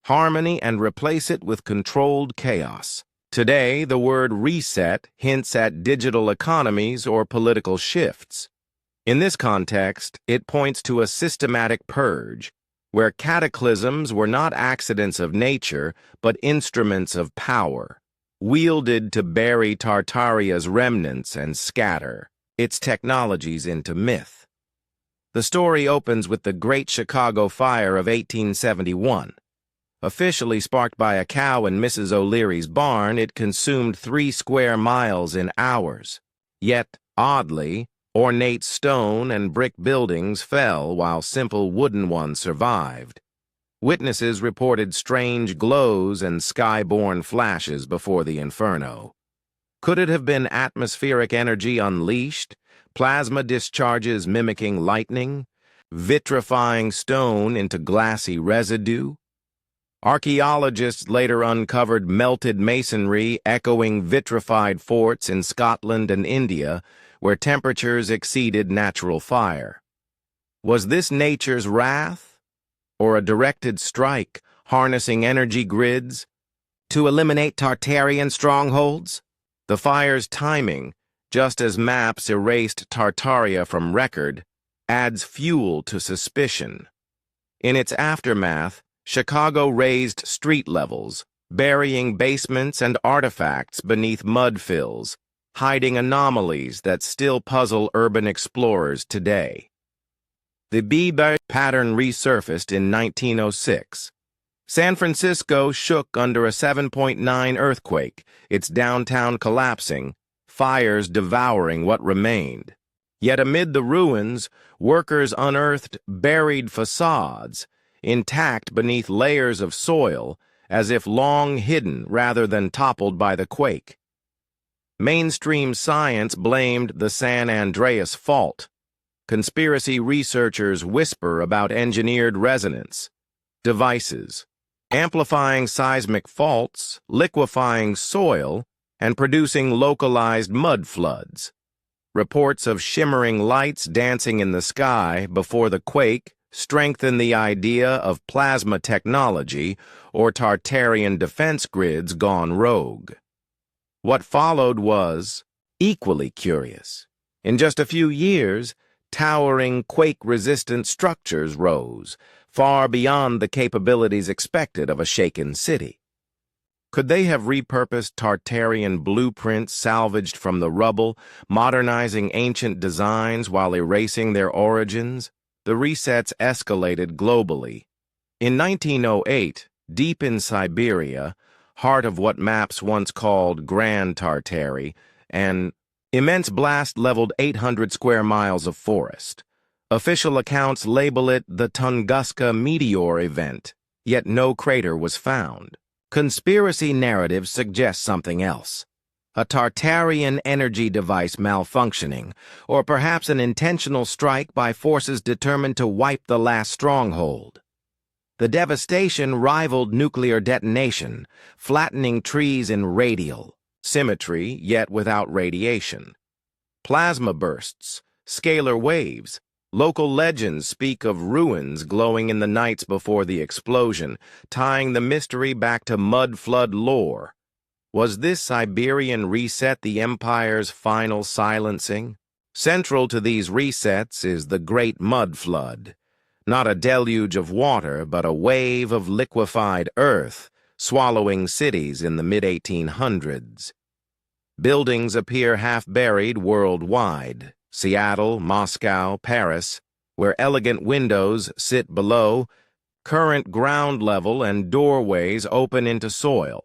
harmony and replace it with controlled chaos. Today, the word reset hints at digital economies or political shifts. In this context, it points to a systematic purge, where cataclysms were not accidents of nature, but instruments of power, wielded to bury Tartaria's remnants and scatter its technologies into myth. The story opens with the Great Chicago Fire of 1871. Officially sparked by a cow in Mrs. O'Leary's barn, it consumed 3 square miles in hours. Yet, oddly, ornate stone and brick buildings fell while simple wooden ones survived. Witnesses reported strange glows and sky-borne flashes before the inferno. Could it have been atmospheric energy unleashed, plasma discharges mimicking lightning, vitrifying stone into glassy residue? Archaeologists later uncovered melted masonry echoing vitrified forts in Scotland and India, where temperatures exceeded natural fire. Was this nature's wrath, or a directed strike harnessing energy grids to eliminate Tartarian strongholds? The fire's timing, just as maps erased Tartaria from record, adds fuel to suspicion. In its aftermath, Chicago raised street levels, burying basements and artifacts beneath mud fills, hiding anomalies that still puzzle urban explorers today. The Bieber pattern resurfaced in 1906. San Francisco shook under a 7.9 earthquake, its downtown collapsing, fires devouring what remained. Yet amid the ruins, workers unearthed buried facades, intact beneath layers of soil, as if long hidden rather than toppled by the quake. Mainstream science blamed the San Andreas Fault. Conspiracy researchers whisper about engineered resonance devices, amplifying seismic faults, liquefying soil, and producing localized mud floods. Reports of shimmering lights dancing in the sky before the quake strengthen the idea of plasma technology or Tartarian defense grids gone rogue. What followed was equally curious. In just a few years, towering quake-resistant structures rose, far beyond the capabilities expected of a shaken city. Could they have repurposed Tartarian blueprints salvaged from the rubble, modernizing ancient designs while erasing their origins? The resets escalated globally. In 1908, deep in Siberia, heart of what maps once called Grand Tartary, an immense blast leveled 800 square miles of forest. Official accounts label it the Tunguska meteor event, yet no crater was found. Conspiracy narratives suggest something else. A Tartarian energy device malfunctioning, or perhaps an intentional strike by forces determined to wipe the last stronghold. The devastation rivaled nuclear detonation, flattening trees in radial symmetry, yet without radiation. Plasma bursts, scalar waves. Local legends speak of ruins glowing in the nights before the explosion, tying the mystery back to mud flood lore. Was this Siberian reset the Empire's final silencing? Central to these resets is the Great Mud Flood. Not a deluge of water, but a wave of liquefied earth, swallowing cities in the mid-1800s. Buildings appear half-buried worldwide: Seattle, Moscow, Paris, where elegant windows sit below, current ground level and doorways open into soil.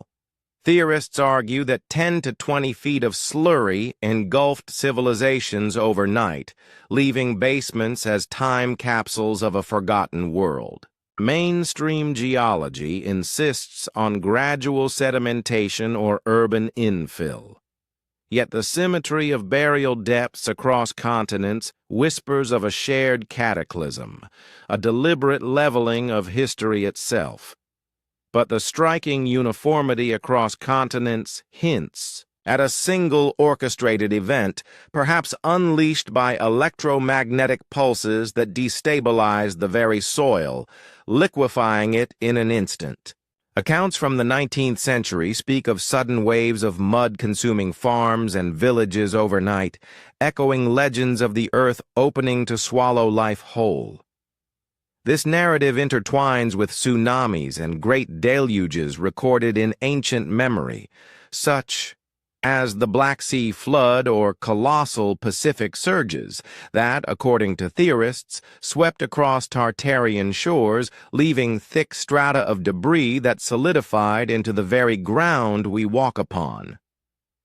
Theorists argue that 10 to 20 feet of slurry engulfed civilizations overnight, leaving basements as time capsules of a forgotten world. Mainstream geology insists on gradual sedimentation or urban infill. Yet the symmetry of burial depths across continents whispers of a shared cataclysm, a deliberate leveling of history itself. But the striking uniformity across continents hints at a single orchestrated event, perhaps unleashed by electromagnetic pulses that destabilized the very soil, liquefying it in an instant. Accounts from the 19th century speak of sudden waves of mud consuming farms and villages overnight, echoing legends of the earth opening to swallow life whole. This narrative intertwines with tsunamis and great deluges recorded in ancient memory, such as the Black Sea flood or colossal Pacific surges that, according to theorists, swept across Tartarian shores, leaving thick strata of debris that solidified into the very ground we walk upon.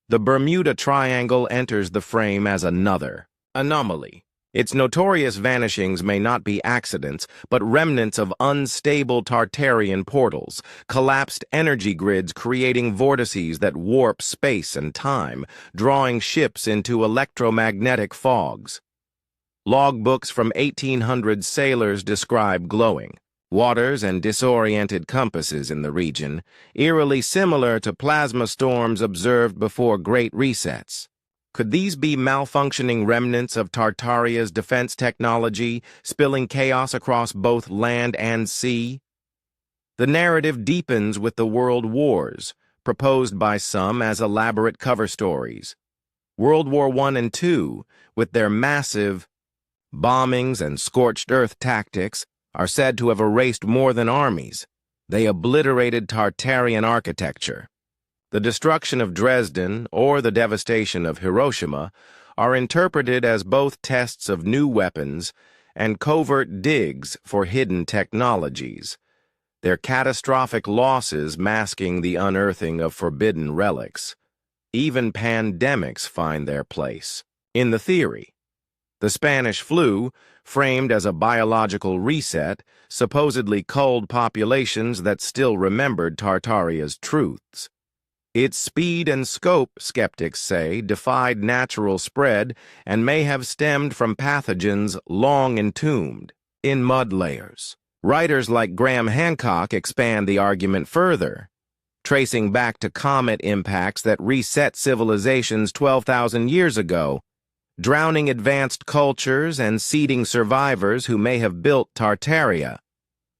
The Bermuda Triangle enters the frame as another anomaly. Its notorious vanishings may not be accidents, but remnants of unstable Tartarian portals, collapsed energy grids creating vortices that warp space and time, drawing ships into electromagnetic fogs. Logbooks from 1800 sailors describe glowing waters and disoriented compasses in the region, eerily similar to plasma storms observed before great resets. Could these be malfunctioning remnants of Tartaria's defense technology, spilling chaos across both land and sea? The narrative deepens with the world wars, proposed by some as elaborate cover stories. World War I and II, with their massive bombings and scorched earth tactics, are said to have erased more than armies. They obliterated Tartarian architecture. The destruction of Dresden or the devastation of Hiroshima are interpreted as both tests of new weapons and covert digs for hidden technologies, their catastrophic losses masking the unearthing of forbidden relics. Even pandemics find their place in the theory. The Spanish flu, framed as a biological reset, supposedly culled populations that still remembered Tartaria's truths. Its speed and scope, skeptics say, defied natural spread and may have stemmed from pathogens long entombed in mud layers. Writers like Graham Hancock expand the argument further, tracing back to comet impacts that reset civilizations 12,000 years ago, drowning advanced cultures and seeding survivors who may have built Tartaria.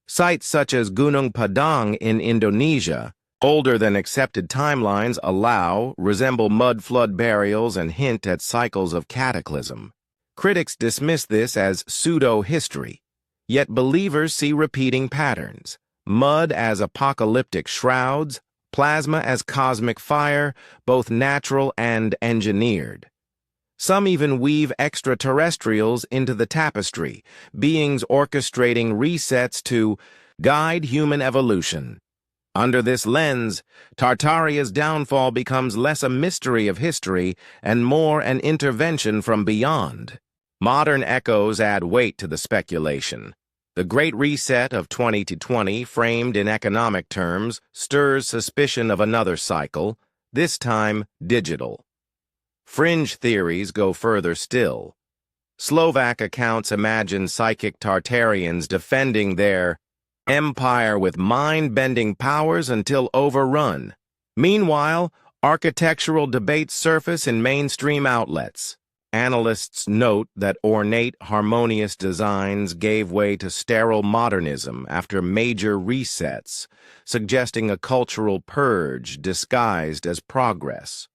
Sites such as Gunung Padang in Indonesia, older than accepted timelines, resemble mud flood burials and hint at cycles of cataclysm. Critics dismiss this as pseudo-history, yet believers see repeating patterns: mud as apocalyptic shrouds, plasma as cosmic fire, both natural and engineered. Some even weave extraterrestrials into the tapestry, beings orchestrating resets to guide human evolution. Under this lens, Tartaria's downfall becomes less a mystery of history and more an intervention from beyond. Modern echoes add weight to the speculation. The Great Reset of 2020, framed in economic terms, stirs suspicion of another cycle, this time digital. Fringe theories go further still. Slovak accounts imagine psychic Tartarians defending their empire with mind-bending powers until overrun. Meanwhile, architectural debates surface in mainstream outlets. Analysts note that ornate, harmonious designs gave way to sterile modernism after major resets, suggesting a cultural purge disguised as progress.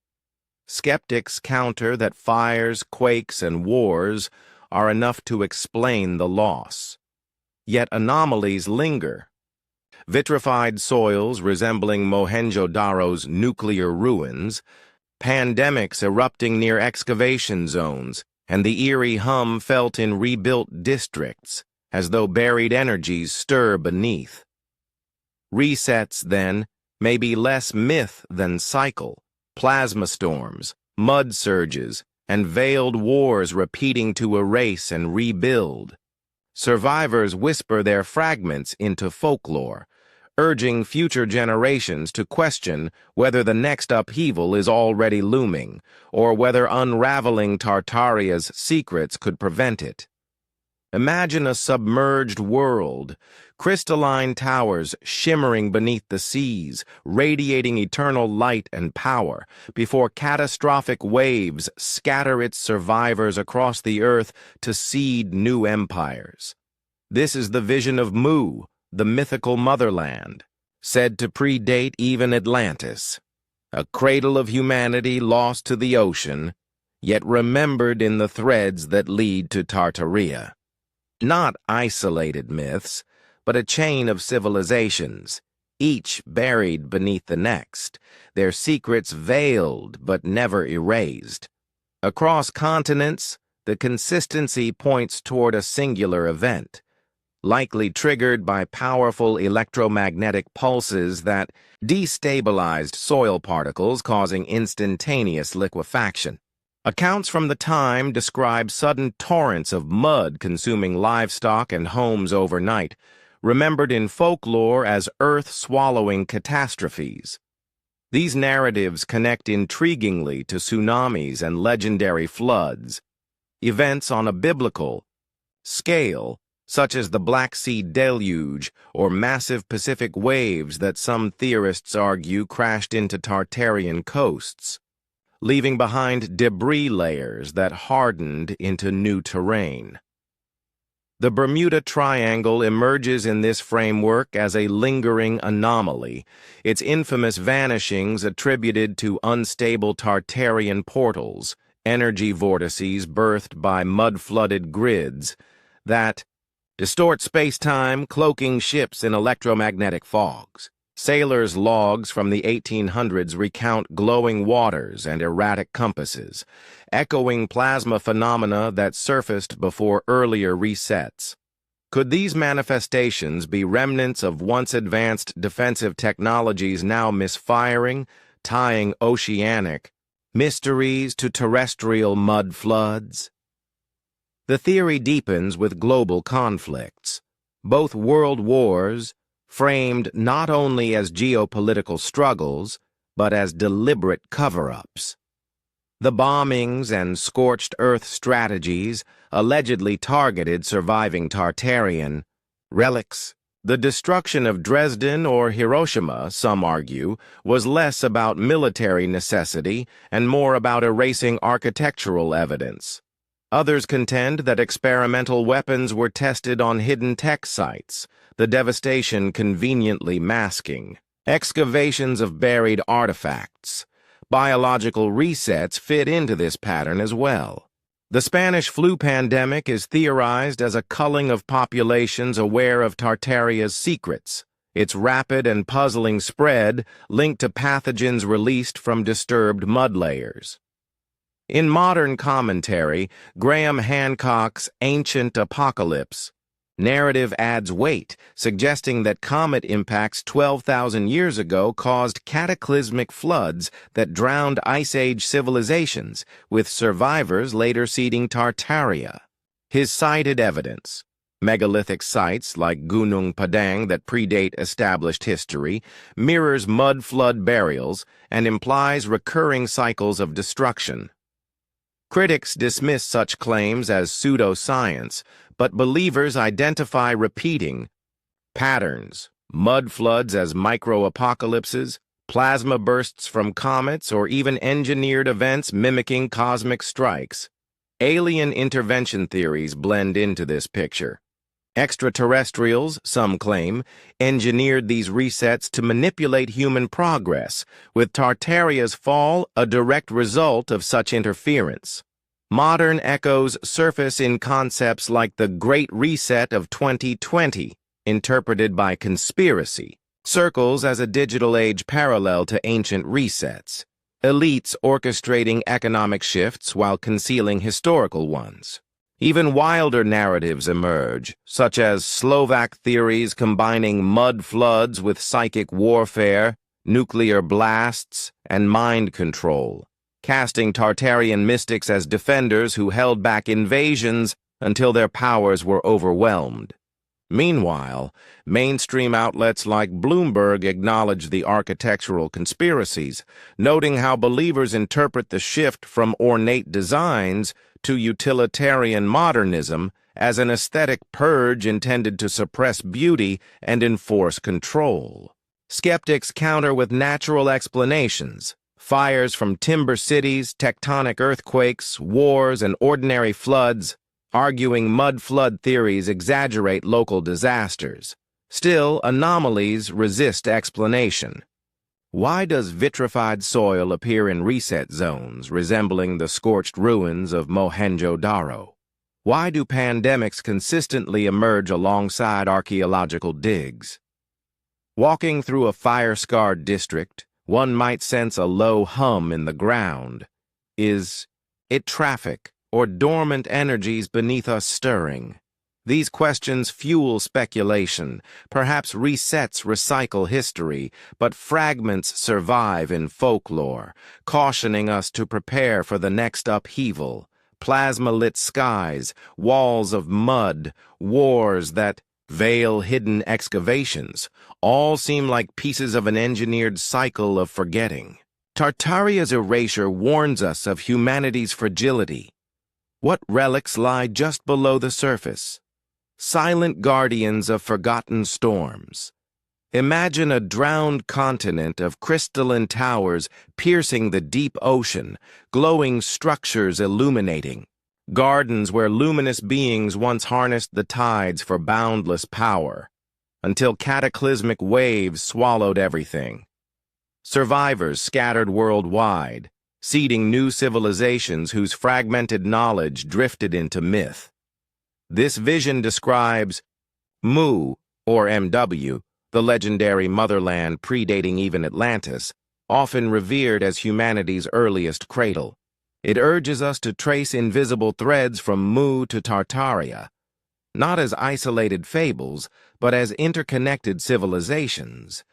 Skeptics counter that fires, quakes, and wars are enough to explain the loss. Yet anomalies linger. vitrified soils resembling Mohenjo-Daro's nuclear ruins, pandemics erupting near excavation zones, and the eerie hum felt in rebuilt districts, as though buried energies stir beneath. Resets, then, may be less myth than cycle, plasma storms, mud surges, and veiled wars repeating to erase and rebuild. Survivors whisper their fragments into folklore, urging future generations to question whether the next upheaval is already looming, or whether unraveling Tartaria's secrets could prevent it. Imagine a submerged world, crystalline towers shimmering beneath the seas, radiating eternal light and power, before catastrophic waves scatter its survivors across the earth to seed new empires. This is the vision of Mu, the mythical motherland, said to predate even Atlantis, a cradle of humanity lost to the ocean, yet remembered in the threads that lead to Tartaria. Not isolated myths, but a chain of civilizations, each buried beneath the next, their secrets veiled but never erased. Across continents, the consistency points toward a singular event, likely triggered by powerful electromagnetic pulses that destabilized soil particles, causing instantaneous liquefaction. Accounts from the time describe sudden torrents of mud consuming livestock and homes overnight, remembered in folklore as earth-swallowing catastrophes. These narratives connect intriguingly to tsunamis and legendary floods, events on a biblical scale, such as the Black Sea deluge or massive Pacific waves that some theorists argue crashed into Tartarian coasts, leaving behind debris layers that hardened into new terrain. The Bermuda Triangle emerges in this framework as a lingering anomaly, its infamous vanishings attributed to unstable Tartarian portals, energy vortices birthed by mud-flooded grids that distort space-time, cloaking ships in electromagnetic fogs. Sailors' logs from the 1800s recount glowing waters and erratic compasses, echoing plasma phenomena that surfaced before earlier resets. Could these manifestations be remnants of once advanced defensive technologies now misfiring, tying oceanic mysteries to terrestrial mud floods? The theory deepens with global conflicts. Both world wars, framed not only as geopolitical struggles, but as deliberate cover-ups. The bombings and scorched earth strategies allegedly targeted surviving Tartarian relics. The destruction of Dresden or Hiroshima, some argue, was less about military necessity and more about erasing architectural evidence. Others contend that experimental weapons were tested on hidden tech sites, the devastation conveniently masking excavations of buried artifacts. Biological resets fit into this pattern as well. The Spanish flu pandemic is theorized as a culling of populations aware of Tartaria's secrets, its rapid and puzzling spread linked to pathogens released from disturbed mud layers. In modern commentary, Graham Hancock's Ancient Apocalypse narrative adds weight, suggesting that comet impacts 12,000 years ago caused cataclysmic floods that drowned Ice Age civilizations, with survivors later seeding Tartaria. His cited evidence, megalithic sites like Gunung Padang that predate established history, mirrors mud flood burials and implies recurring cycles of destruction. Critics dismiss such claims as pseudoscience, but believers identify repeating patterns, mud floods as micro-apocalypses, plasma bursts from comets, or even engineered events mimicking cosmic strikes. Alien intervention theories blend into this picture. Extraterrestrials, some claim, engineered these resets to manipulate human progress, with Tartaria's fall a direct result of such interference. Modern echoes surface in concepts like the Great Reset of 2020, interpreted by conspiracy, circles as a digital age parallel to ancient resets, elites orchestrating economic shifts while concealing historical ones. Even wilder narratives emerge, such as Slovak theories combining mud floods with psychic warfare, nuclear blasts, and mind control, casting Tartarian mystics as defenders who held back invasions until their powers were overwhelmed. Meanwhile, mainstream outlets like Bloomberg acknowledge the architectural conspiracies, noting how believers interpret the shift from ornate designs to utilitarian modernism as an aesthetic purge intended to suppress beauty and enforce control. Skeptics counter with natural explanations: fires from timber cities, tectonic earthquakes, wars, and ordinary floods, arguing mud flood theories exaggerate local disasters. Still, anomalies resist explanation. Why does vitrified soil appear in reset zones resembling the scorched ruins of Mohenjo-Daro? Why do pandemics consistently emerge alongside archaeological digs? Walking through a fire-scarred district, one might sense a low hum in the ground. Is it traffic or dormant energies beneath us stirring? These questions fuel speculation. Perhaps resets recycle history, but fragments survive in folklore, cautioning us to prepare for the next upheaval. Plasma-lit skies, walls of mud, wars that veil hidden excavations, all seem like pieces of an engineered cycle of forgetting. Tartaria's erasure warns us of humanity's fragility. What relics lie just below the surface? Silent guardians of forgotten storms. Imagine a drowned continent of crystalline towers piercing the deep ocean, glowing structures illuminating. Gardens where luminous beings once harnessed the tides for boundless power, until cataclysmic waves swallowed everything. Survivors scattered worldwide, seeding new civilizations whose fragmented knowledge drifted into myth. This vision describes Mu, or MW, the legendary motherland predating even Atlantis, often revered as humanity's earliest cradle. It urges us to trace invisible threads from Mu to Tartaria, not as isolated fables, but as interconnected civilizations,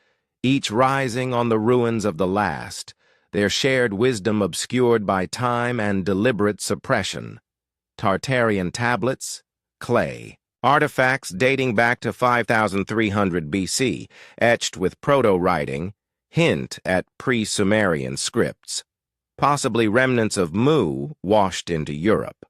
each rising on the ruins of the last, their shared wisdom obscured by time and deliberate suppression. Tartarian tablets, clay, artifacts dating back to 5300 BC, etched with proto-writing, hint at pre-Sumerian scripts, possibly remnants of Mu washed into Europe.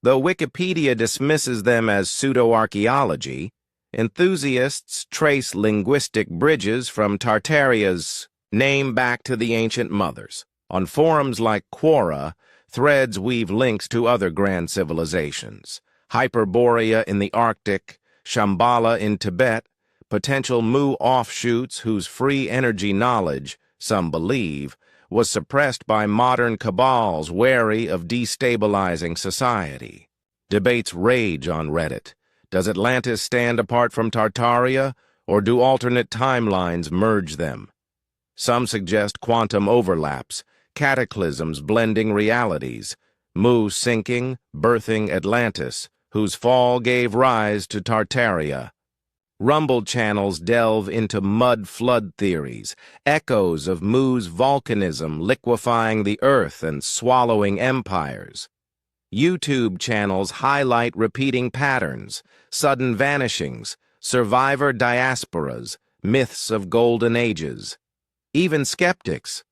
Though Wikipedia dismisses them as pseudo-archaeology, enthusiasts trace linguistic bridges from Tartaria's name back to the ancient mothers. On forums like Quora, threads weave links to other grand civilizations: Hyperborea in the Arctic, Shambhala in Tibet, potential Mu offshoots whose free energy knowledge, some believe, was suppressed by modern cabals wary of destabilizing society. Debates rage on Reddit. Does Atlantis stand apart from Tartaria, or do alternate timelines merge them? Some suggest quantum overlaps, cataclysms blending realities, Mu sinking, birthing Atlantis, whose fall gave rise to Tartaria. Rumble channels delve into mud flood theories, echoes of Mu's volcanism liquefying the earth and swallowing empires. YouTube channels highlight repeating patterns, sudden vanishings, survivor diasporas, myths of golden ages. Even skeptics,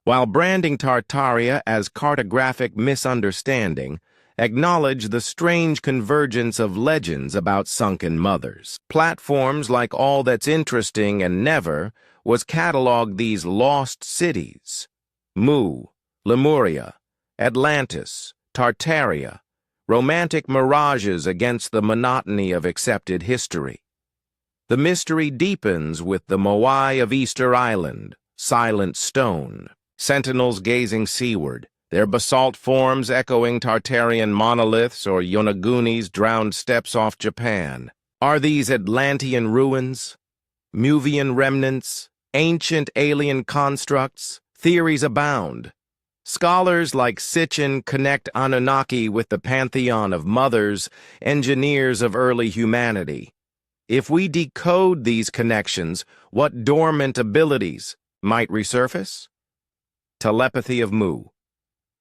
while branding Tartaria as cartographic misunderstanding, acknowledge the strange convergence of legends about sunken mothers. Platforms like All That's Interesting and Never was cataloged these lost cities: Mu, Lemuria, Atlantis, Tartaria, romantic mirages against the monotony of accepted history. The mystery deepens with the Moai of Easter Island, Silent Stone, sentinels gazing seaward, their basalt forms echoing Tartarian monoliths or Yonagune's drowned steps off Japan. Are these Atlantean ruins, Muvian remnants, ancient alien constructs? Theories abound. Scholars like Sitchin connect Anunnaki with the pantheon of mothers, engineers of early humanity. If we decode these connections, what dormant abilities might resurface? Telepathy of Mu,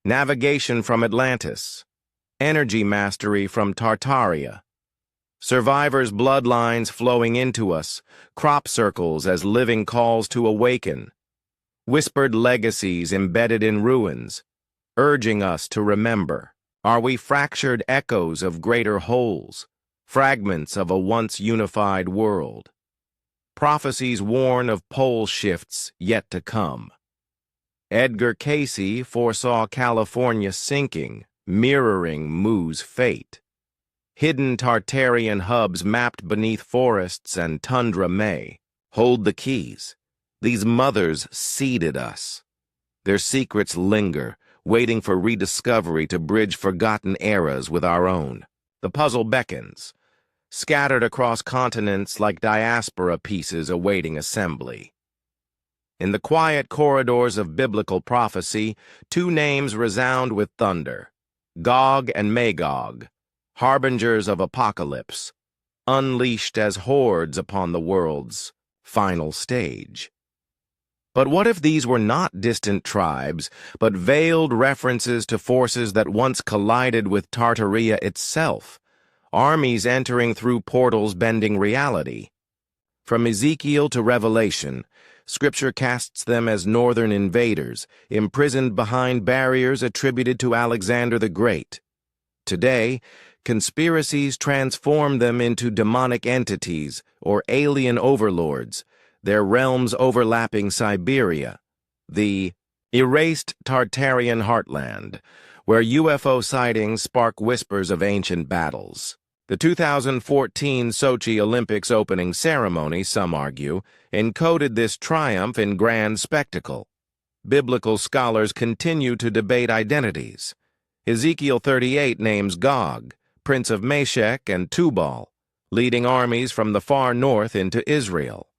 navigation from Atlantis, energy mastery from Tartaria, survivors' bloodlines flowing into us, crop circles as living calls to awaken, whispered legacies embedded in ruins, urging us to remember. Are we fractured echoes of greater wholes, fragments of a once unified world? Prophecies warn of pole shifts yet to come. Edgar Cayce foresaw California sinking, mirroring Mu's fate. Hidden Tartarian hubs mapped beneath forests and tundra may hold the keys. These mothers seeded us. Their secrets linger, waiting for rediscovery to bridge forgotten eras with our own. The puzzle beckons, scattered across continents like diaspora pieces awaiting assembly. In the quiet corridors of biblical prophecy, two names resound with thunder: Gog and Magog, harbingers of apocalypse, unleashed as hordes upon the world's final stage. But what if these were not distant tribes, but veiled references to forces that once collided with Tartaria itself, armies entering through portals bending reality? From Ezekiel to Revelation, Scripture casts them as northern invaders, imprisoned behind barriers attributed to Alexander the Great. Today, conspiracies transform them into demonic entities or alien overlords, their realms overlapping Siberia, the erased Tartarian heartland, where UFO sightings spark whispers of ancient battles. The 2014 Sochi Olympics opening ceremony, some argue, encoded this triumph in grand spectacle. Biblical scholars continue to debate identities. Ezekiel 38 names Gog, prince of Meshech and Tubal, leading armies from the far north into Israel.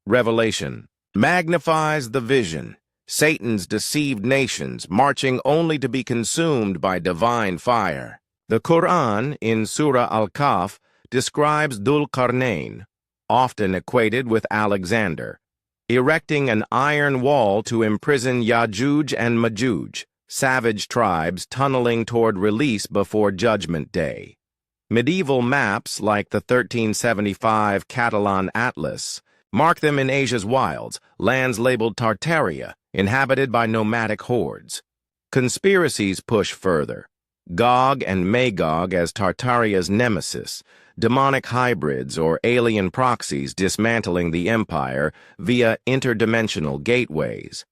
Revelation magnifies the vision, Satan's deceived nations marching only to be consumed by divine fire. The Quran, in Surah Al-Kahf, describes Dhul Qarnayn, often equated with Alexander, erecting an iron wall to imprison Ya'juj and Ma'juj, savage tribes tunneling toward release before Judgment Day. Medieval maps, like the 1375 Catalan Atlas, mark them in Asia's wilds, lands labeled Tartaria, inhabited by nomadic hordes. Conspiracies push further. Gog and Magog as Tartaria's nemesis, demonic hybrids or alien proxies dismantling the empire via interdimensional gateways.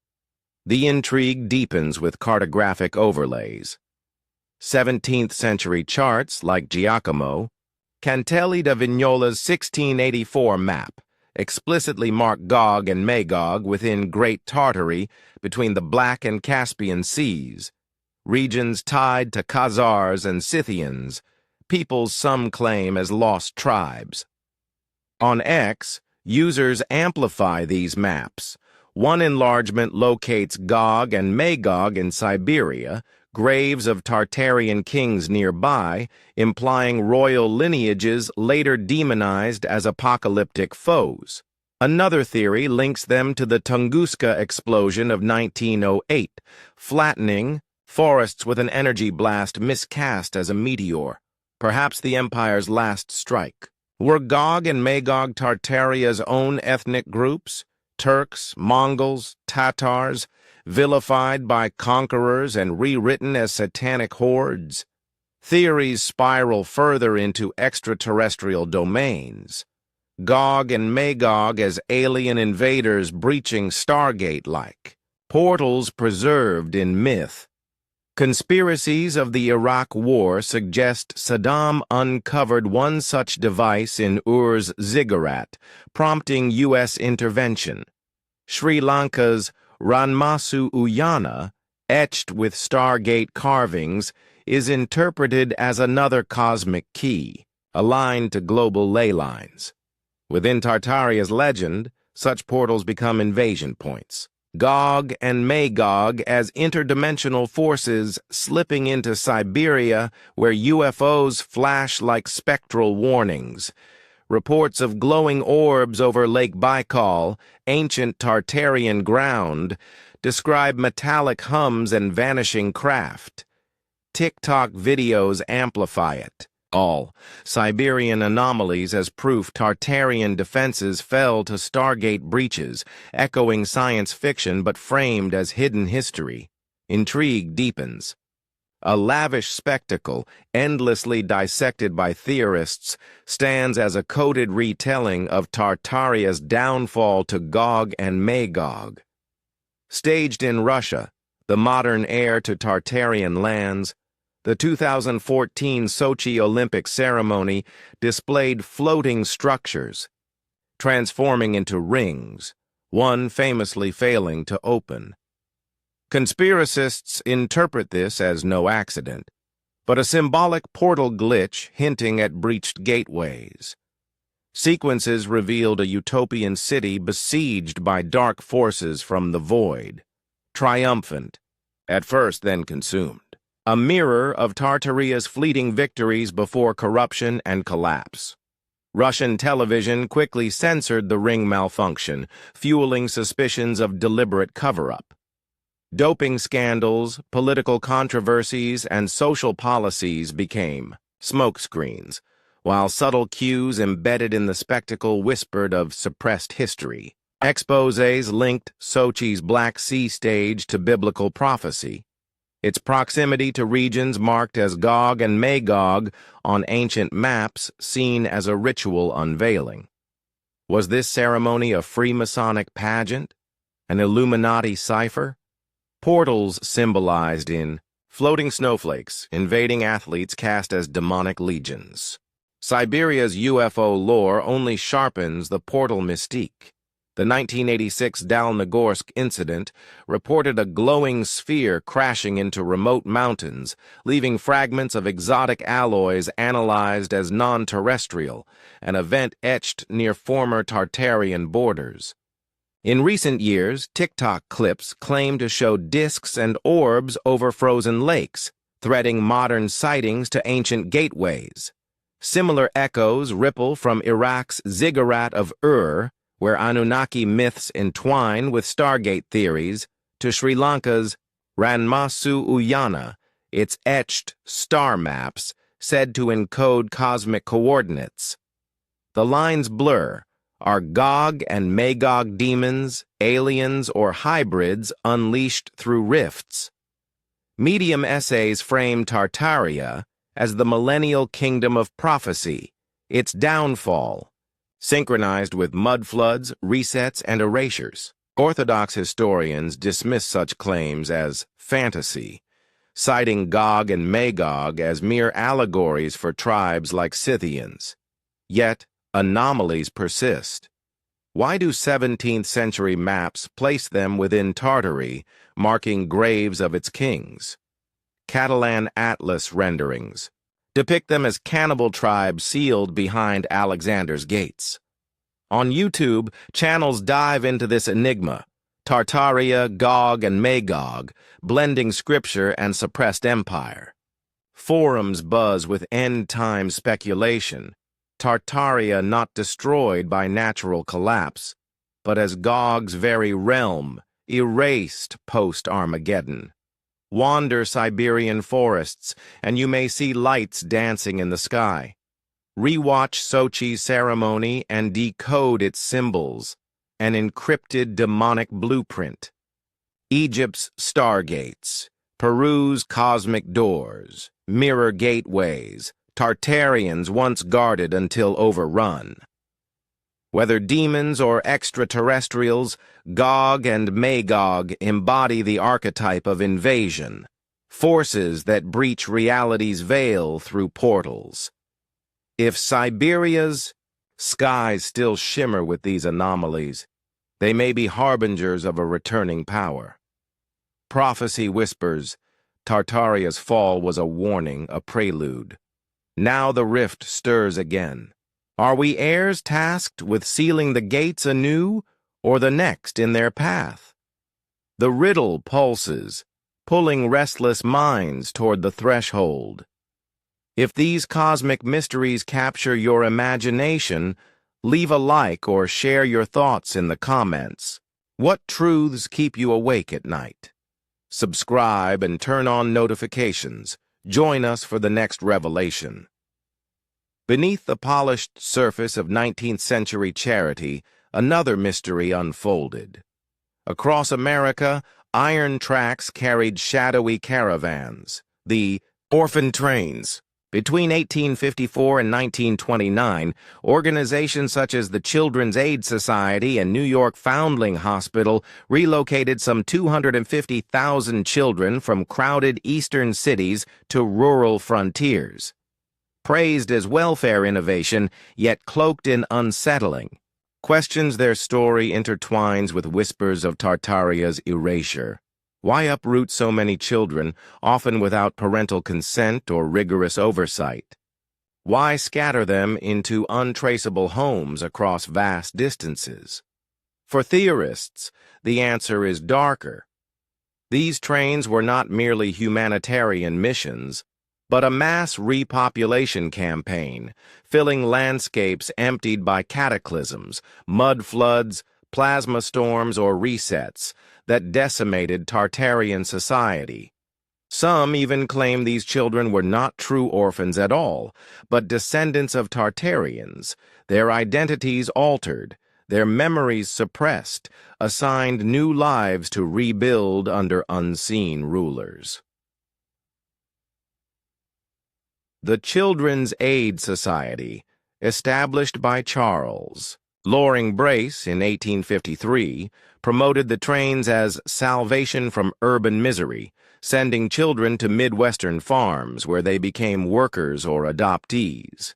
The intrigue deepens with cartographic overlays. 17th century charts like Giacomo, Cantelli da Vignola's 1684 map, explicitly mark Gog and Magog within Great Tartary between the Black and Caspian Seas, regions tied to Khazars and Scythians, peoples some claim as lost tribes. On X, users amplify these maps. One enlargement locates Gog and Magog in Siberia, graves of Tartarian kings nearby, implying royal lineages later demonized as apocalyptic foes. Another theory links them to the Tunguska explosion of 1908, flattening forests with an energy blast miscast as a meteor, perhaps the empire's last strike. Were Gog and Magog Tartaria's own ethnic groups? Turks, Mongols, Tatars, vilified by conquerors and rewritten as satanic hordes? Theories spiral further into extraterrestrial domains. Gog and Magog as alien invaders breaching Stargate-like, portals preserved in myth. Conspiracies of the Iraq War suggest Saddam uncovered one such device in Ur's ziggurat, prompting U.S. intervention. Sri Lanka's Ranmasu Uyana, etched with Stargate carvings, is interpreted as another cosmic key. aligned to global ley lines. Within Tartaria's legend, such portals become invasion points. Gog and Magog as interdimensional forces slipping into Siberia where UFOs flash like spectral warnings. Reports of glowing orbs over Lake Baikal, ancient Tartarian ground, describe metallic hums and vanishing craft. TikTok videos amplify it. All Siberian anomalies as proof Tartarian defenses fell to Stargate breaches, echoing science fiction but framed as hidden history. Intrigue deepens. A lavish spectacle, endlessly dissected by theorists, stands as a coded retelling of Tartaria's downfall to Gog and Magog. Staged in Russia, the modern heir to Tartarian lands, the 2014 Sochi Olympic ceremony displayed floating structures, transforming into rings, one famously failing to open. Conspiracists interpret this as no accident, but a symbolic portal glitch hinting at breached gateways. Sequences revealed a utopian city besieged by dark forces from the void, triumphant, at first then consumed. A mirror of Tartaria's fleeting victories before corruption and collapse. Russian television quickly censored the ring malfunction, fueling suspicions of deliberate cover-up. Doping scandals, political controversies, and social policies became smokescreens, while subtle cues embedded in the spectacle whispered of suppressed history. Exposés linked Sochi's Black Sea stage to biblical prophecy, its proximity to regions marked as Gog and Magog on ancient maps seen as a ritual unveiling. Was this ceremony a Freemasonic pageant? An Illuminati cipher? Portals symbolized in floating snowflakes, invading athletes cast as demonic legions. Siberia's UFO lore only sharpens the portal mystique. The 1986 Dalnogorsk incident reported a glowing sphere crashing into remote mountains, leaving fragments of exotic alloys analyzed as non-terrestrial, an event etched near former Tartarian borders. In recent years, TikTok clips claim to show disks and orbs over frozen lakes, threading modern sightings to ancient gateways. Similar echoes ripple from Iraq's Ziggurat of Ur, where Anunnaki myths entwine with Stargate theories, to Sri Lanka's Ranmasu Uyana, its etched star maps said to encode cosmic coordinates. The lines blur. Are Gog and Magog demons, aliens, or hybrids unleashed through rifts? Medium essays frame Tartaria as the millennial kingdom of prophecy, its downfall, synchronized with mudfloods, resets, and erasures. Orthodox historians dismiss such claims as fantasy, citing Gog and Magog as mere allegories for tribes like Scythians. Yet, anomalies persist. Why do 17th century maps place them within Tartary, marking graves of its kings? Catalan Atlas renderings depict them as cannibal tribes sealed behind Alexander's gates. On YouTube, channels dive into this enigma, Tartaria, Gog, and Magog, blending scripture and suppressed empire. Forums buzz with end-time speculation, Tartaria not destroyed by natural collapse, but as Gog's very realm, erased post-Armageddon. Wander Siberian forests, and you may see lights dancing in the sky. Rewatch Sochi's ceremony and decode its symbols, an encrypted demonic blueprint. Egypt's stargates, Peru's cosmic doors, mirror gateways, Tartarians once guarded until overrun. Whether demons or extraterrestrials, Gog and Magog embody the archetype of invasion, forces that breach reality's veil through portals. If Siberia's skies still shimmer with these anomalies, they may be harbingers of a returning power. Prophecy whispers, Tartaria's fall was a warning, a prelude. Now the rift stirs again. Are we heirs tasked with sealing the gates anew, or the next in their path? The riddle pulses, pulling restless minds toward the threshold. If these cosmic mysteries capture your imagination, leave a like or share your thoughts in the comments. What truths keep you awake at night? Subscribe and turn on notifications. Join us for the next revelation. Beneath the polished surface of 19th century charity, another mystery unfolded. Across America, iron tracks carried shadowy caravans, the orphan trains. Between 1854 and 1929, organizations such as the Children's Aid Society and New York Foundling Hospital relocated some 250,000 children from crowded eastern cities to rural frontiers. Praised as welfare innovation, yet cloaked in unsettling, questions their story intertwines with whispers of Tartaria's erasure. Why uproot so many children, often without parental consent or rigorous oversight? Why scatter them into untraceable homes across vast distances? For theorists, the answer is darker. These trains were not merely humanitarian missions, but a mass repopulation campaign, filling landscapes emptied by cataclysms, mud floods, plasma storms, or resets that decimated Tartarian society. Some even claim these children were not true orphans at all, but descendants of Tartarians, their identities altered, their memories suppressed, assigned new lives to rebuild under unseen rulers. The Children's Aid Society, established by Charles Loring Brace in 1853, promoted the trains as salvation from urban misery, sending children to Midwestern farms where they became workers or adoptees.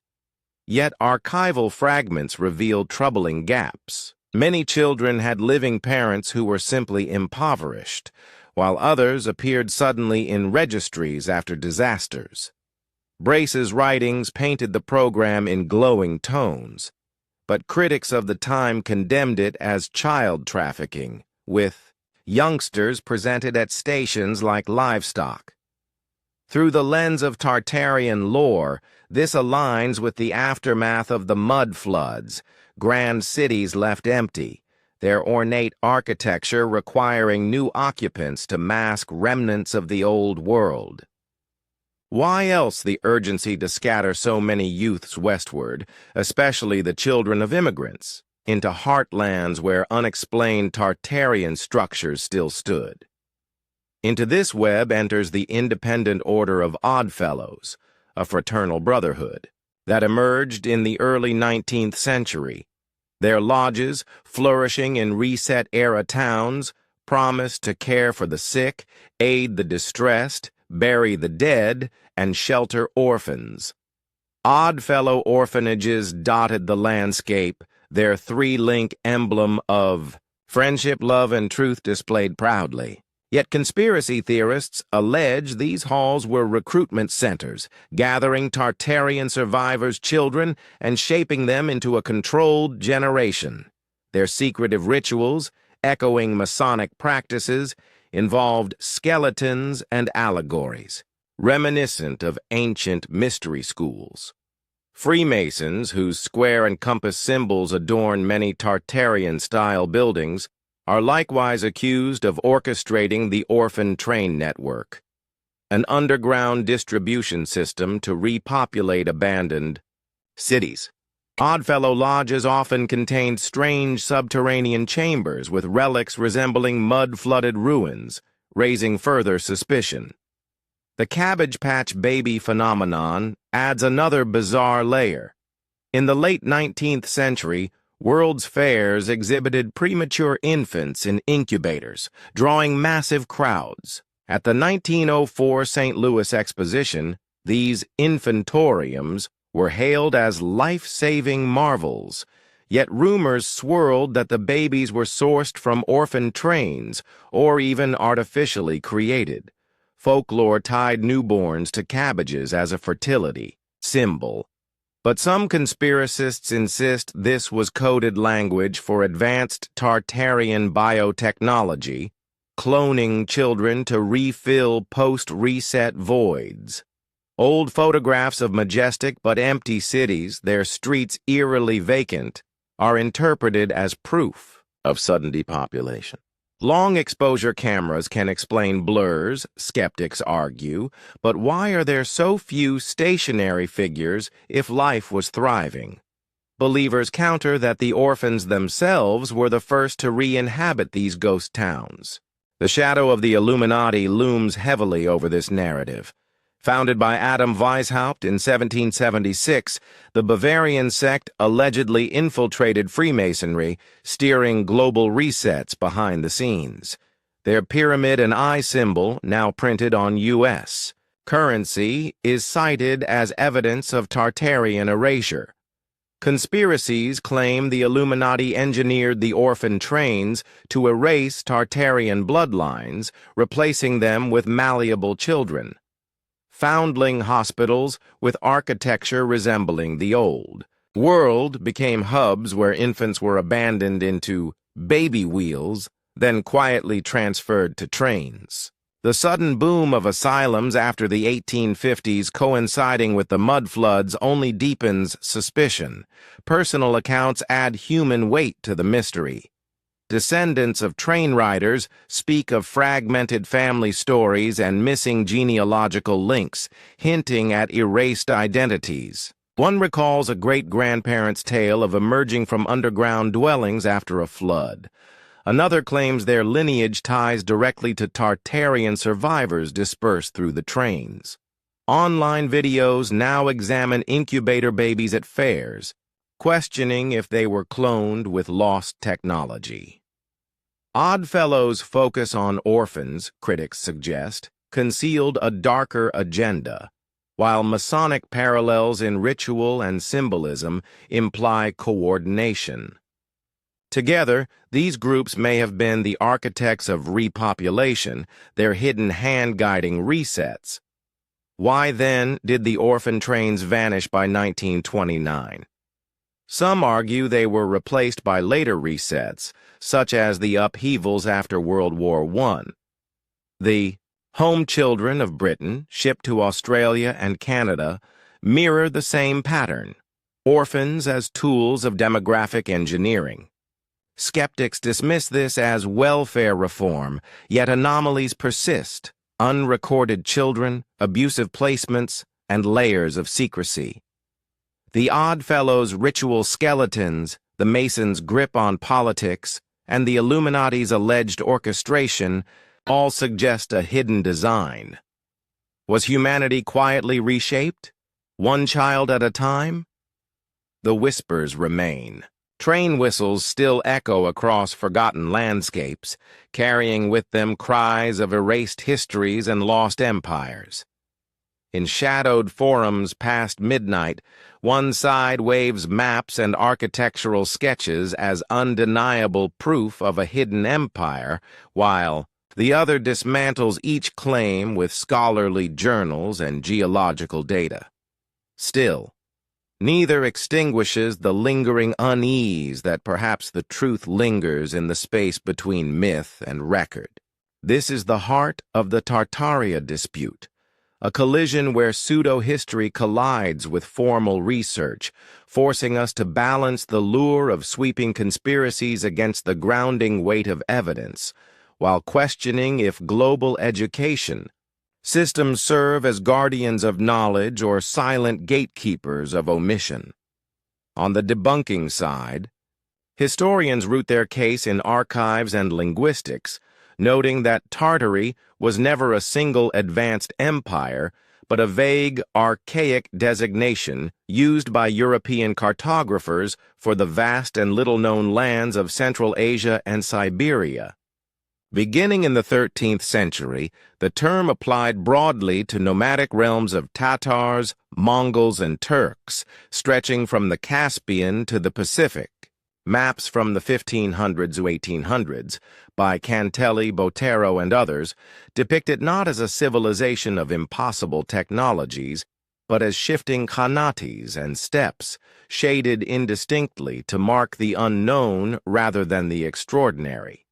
Yet archival fragments revealed troubling gaps. Many children had living parents who were simply impoverished, while others appeared suddenly in registries after disasters. Brace's writings painted the program in glowing tones, but critics of the time condemned it as child trafficking, with youngsters presented at stations like livestock. Through the lens of Tartarian lore, this aligns with the aftermath of the mud floods, grand cities left empty, their ornate architecture requiring new occupants to mask remnants of the old world. Why else the urgency to scatter so many youths westward, especially the children of immigrants, into heartlands where unexplained Tartarian structures still stood? Into this web enters the independent order of Oddfellows, a fraternal brotherhood, that emerged in the early 19th century. Their lodges, flourishing in reset-era towns, promised to care for the sick, aid the distressed, bury the dead, and shelter orphans. Oddfellow orphanages dotted the landscape, their three-link emblem of friendship, love, and truth displayed proudly. Yet conspiracy theorists allege these halls were recruitment centers, gathering Tartarian survivors' children and shaping them into a controlled generation. Their secretive rituals, echoing Masonic practices, involved skeletons and allegories, reminiscent of ancient mystery schools. Freemasons, whose square and compass symbols adorn many Tartarian-style buildings, are likewise accused of orchestrating the orphan train network, an underground distribution system to repopulate abandoned cities. Oddfellow lodges often contained strange subterranean chambers with relics resembling mud-flooded ruins, raising further suspicion. The Cabbage Patch Baby phenomenon adds another bizarre layer. In the late 19th century, World's Fairs exhibited premature infants in incubators, drawing massive crowds. At the 1904 St. Louis Exposition, these infantoriums were hailed as life-saving marvels, yet rumors swirled that the babies were sourced from orphan trains or even artificially created. Folklore tied newborns to cabbages as a fertility symbol. But some conspiracists insist this was coded language for advanced Tartarian biotechnology, cloning children to refill post-reset voids. Old photographs of majestic but empty cities, their streets eerily vacant, are interpreted as proof of sudden depopulation. Long exposure cameras can explain blurs, skeptics argue, but why are there so few stationary figures if life was thriving? Believers counter that the orphans themselves were the first to re-inhabit these ghost towns. The shadow of the Illuminati looms heavily over this narrative. Founded by Adam Weishaupt in 1776, the Bavarian sect allegedly infiltrated Freemasonry, steering global resets behind the scenes. Their pyramid and eye symbol, now printed on U.S. currency, is cited as evidence of Tartarian erasure. Conspiracies claim the Illuminati engineered the orphan trains to erase Tartarian bloodlines, replacing them with malleable children. Foundling hospitals with architecture resembling the old world became hubs where infants were abandoned into baby wheels, then quietly transferred to trains. The sudden boom of asylums after the 1850s coinciding with the mud floods only deepens suspicion. Personal accounts add human weight to the mystery. Descendants of train riders speak of fragmented family stories and missing genealogical links, hinting at erased identities. One recalls a great-grandparent's tale of emerging from underground dwellings after a flood. Another claims their lineage ties directly to Tartarian survivors dispersed through the trains. Online videos now examine incubator babies at fairs, questioning if they were cloned with lost technology. Oddfellows' focus on orphans, critics suggest, concealed a darker agenda, while Masonic parallels in ritual and symbolism imply coordination. Together, these groups may have been the architects of repopulation, their hidden hand guiding resets. Why then did the orphan trains vanish by 1929? Some argue they were replaced by later resets, such as the upheavals after World War I. The home children of Britain, shipped to Australia and Canada, mirror the same pattern, orphans as tools of demographic engineering. Skeptics dismiss this as welfare reform, yet anomalies persist, unrecorded children, abusive placements, and layers of secrecy. The Oddfellows' ritual skeletons, the Masons' grip on politics, and the Illuminati's alleged orchestration all suggest a hidden design. Was humanity quietly reshaped, one child at a time? The whispers remain. Train whistles still echo across forgotten landscapes, carrying with them cries of erased histories and lost empires. In shadowed forums past midnight, one side waves maps and architectural sketches as undeniable proof of a hidden empire, while the other dismantles each claim with scholarly journals and geological data. Still, neither extinguishes the lingering unease that perhaps the truth lingers in the space between myth and record. This is the heart of the Tartaria dispute, a collision where pseudo-history collides with formal research, forcing us to balance the lure of sweeping conspiracies against the grounding weight of evidence, while questioning if global education systems serve as guardians of knowledge or silent gatekeepers of omission. On the debunking side, historians root their case in archives and linguistics, noting that Tartary was never a single advanced empire, but a vague, archaic designation used by European cartographers for the vast and little-known lands of Central Asia and Siberia. Beginning in the 13th century, the term applied broadly to nomadic realms of Tatars, Mongols, and Turks, stretching from the Caspian to the Pacific. Maps from the 1500s to 1800s, by Cantelli, Botero, and others, depict it not as a civilization of impossible technologies, but as shifting khanates and steppes, shaded indistinctly to mark the unknown rather than the extraordinary.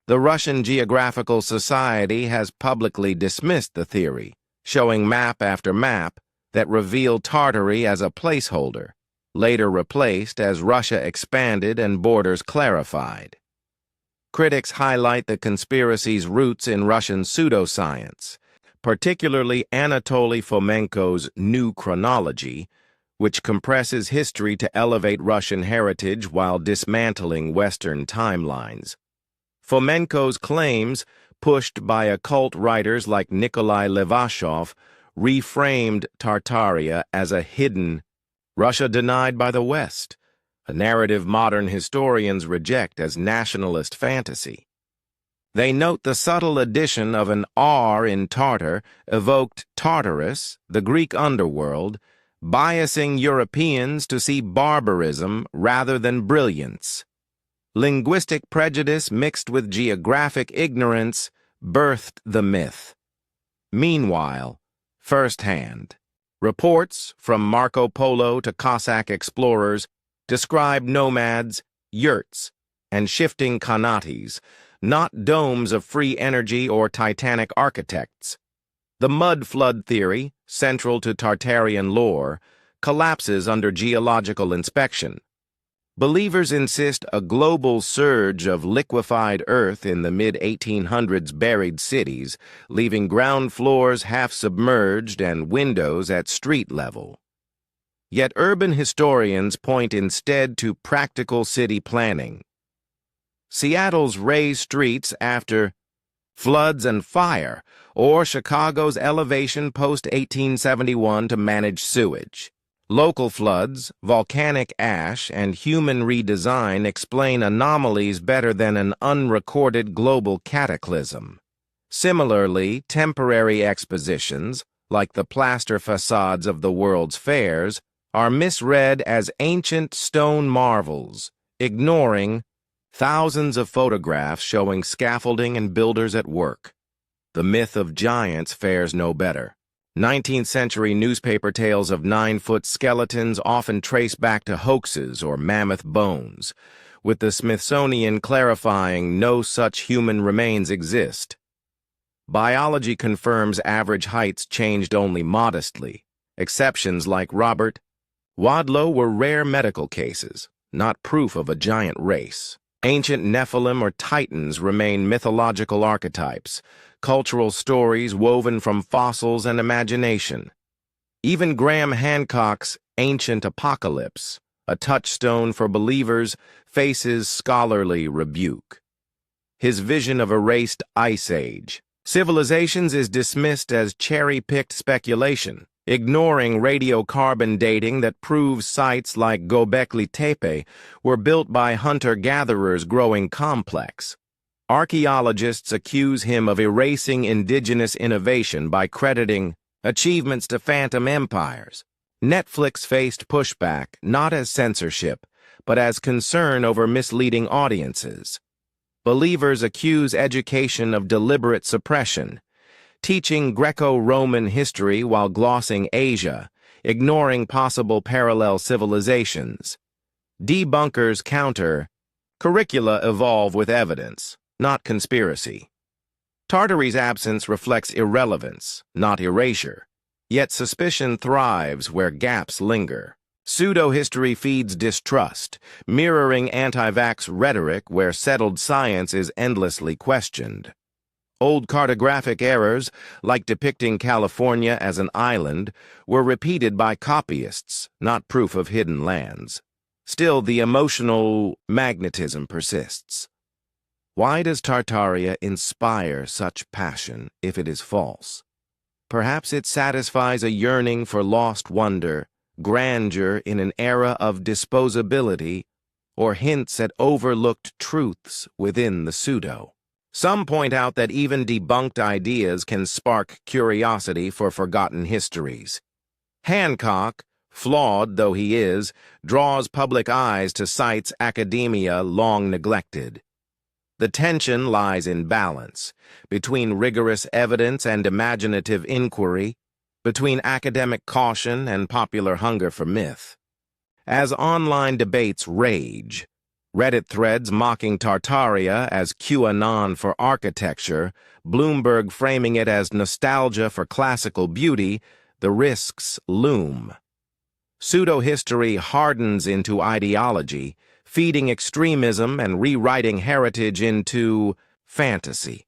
The Russian Geographical Society has publicly dismissed the theory, showing map after map that reveal Tartary as a placeholder, later replaced as Russia expanded and borders clarified. Critics highlight the conspiracy's roots in Russian pseudoscience, particularly Anatoly Fomenko's New Chronology, which compresses history to elevate Russian heritage while dismantling Western timelines. Fomenko's claims, pushed by occult writers like Nikolai Levashov, reframed Tartaria as a hidden Russia denied by the West, a narrative modern historians reject as nationalist fantasy. They note the subtle addition of an R in Tartar evoked Tartarus, the Greek underworld, biasing Europeans to see barbarism rather than brilliance. Linguistic prejudice mixed with geographic ignorance birthed the myth. Meanwhile, firsthand, reports from Marco Polo to Cossack explorers describe nomads, yurts, and shifting khanates, not domes of free energy or titanic architects. The mud flood theory, central to Tartarian lore, collapses under geological inspection. Believers insist a global surge of liquefied earth in the mid-1800s buried cities, leaving ground floors half submerged and windows at street level. Yet urban historians point instead to practical city planning. Seattle's raised streets after floods and fire, or Chicago's elevation post-1871 to manage sewage. Local floods, volcanic ash, and human redesign explain anomalies better than an unrecorded global cataclysm. Similarly, temporary expositions, like the plaster facades of the world's fairs, are misread as ancient stone marvels, ignoring thousands of photographs showing scaffolding and builders at work. The myth of giants fares no better. 19th-century newspaper tales of 9-foot skeletons often trace back to hoaxes or mammoth bones, with the Smithsonian clarifying no such human remains exist. Biology confirms average heights changed only modestly. Exceptions like Robert Wadlow were rare medical cases, not proof of a giant race. Ancient Nephilim or Titans remain mythological archetypes, cultural stories woven from fossils and imagination. Even Graham Hancock's Ancient Apocalypse, a touchstone for believers, faces scholarly rebuke. His vision of erased ice age civilizations is dismissed as cherry-picked speculation, ignoring radiocarbon dating that proves sites like Göbekli Tepe were built by hunter-gatherers growing complex. Archaeologists accuse him of erasing indigenous innovation by crediting achievements to phantom empires. Netflix faced pushback not as censorship, but as concern over misleading audiences. Believers accuse education of deliberate suppression, teaching Greco-Roman history while glossing Asia, ignoring possible parallel civilizations. Debunkers counter, curricula evolve with evidence, not conspiracy. Tartary's absence reflects irrelevance, not erasure, yet suspicion thrives where gaps linger. Pseudo-history feeds distrust, mirroring anti-vax rhetoric where settled science is endlessly questioned. Old cartographic errors, like depicting California as an island, were repeated by copyists, not proof of hidden lands. Still, the emotional magnetism persists. Why does Tartaria inspire such passion if it is false? Perhaps it satisfies a yearning for lost wonder, grandeur in an era of disposability, or hints at overlooked truths within the pseudo. Some point out that even debunked ideas can spark curiosity for forgotten histories. Hancock, flawed though he is, draws public eyes to sites academia long neglected. The tension lies in balance, between rigorous evidence and imaginative inquiry, between academic caution and popular hunger for myth. As online debates rage, Reddit threads mocking Tartaria as QAnon for architecture, Bloomberg framing it as nostalgia for classical beauty, the risks loom. Pseudo-history hardens into ideology, feeding extremism and rewriting heritage into fantasy.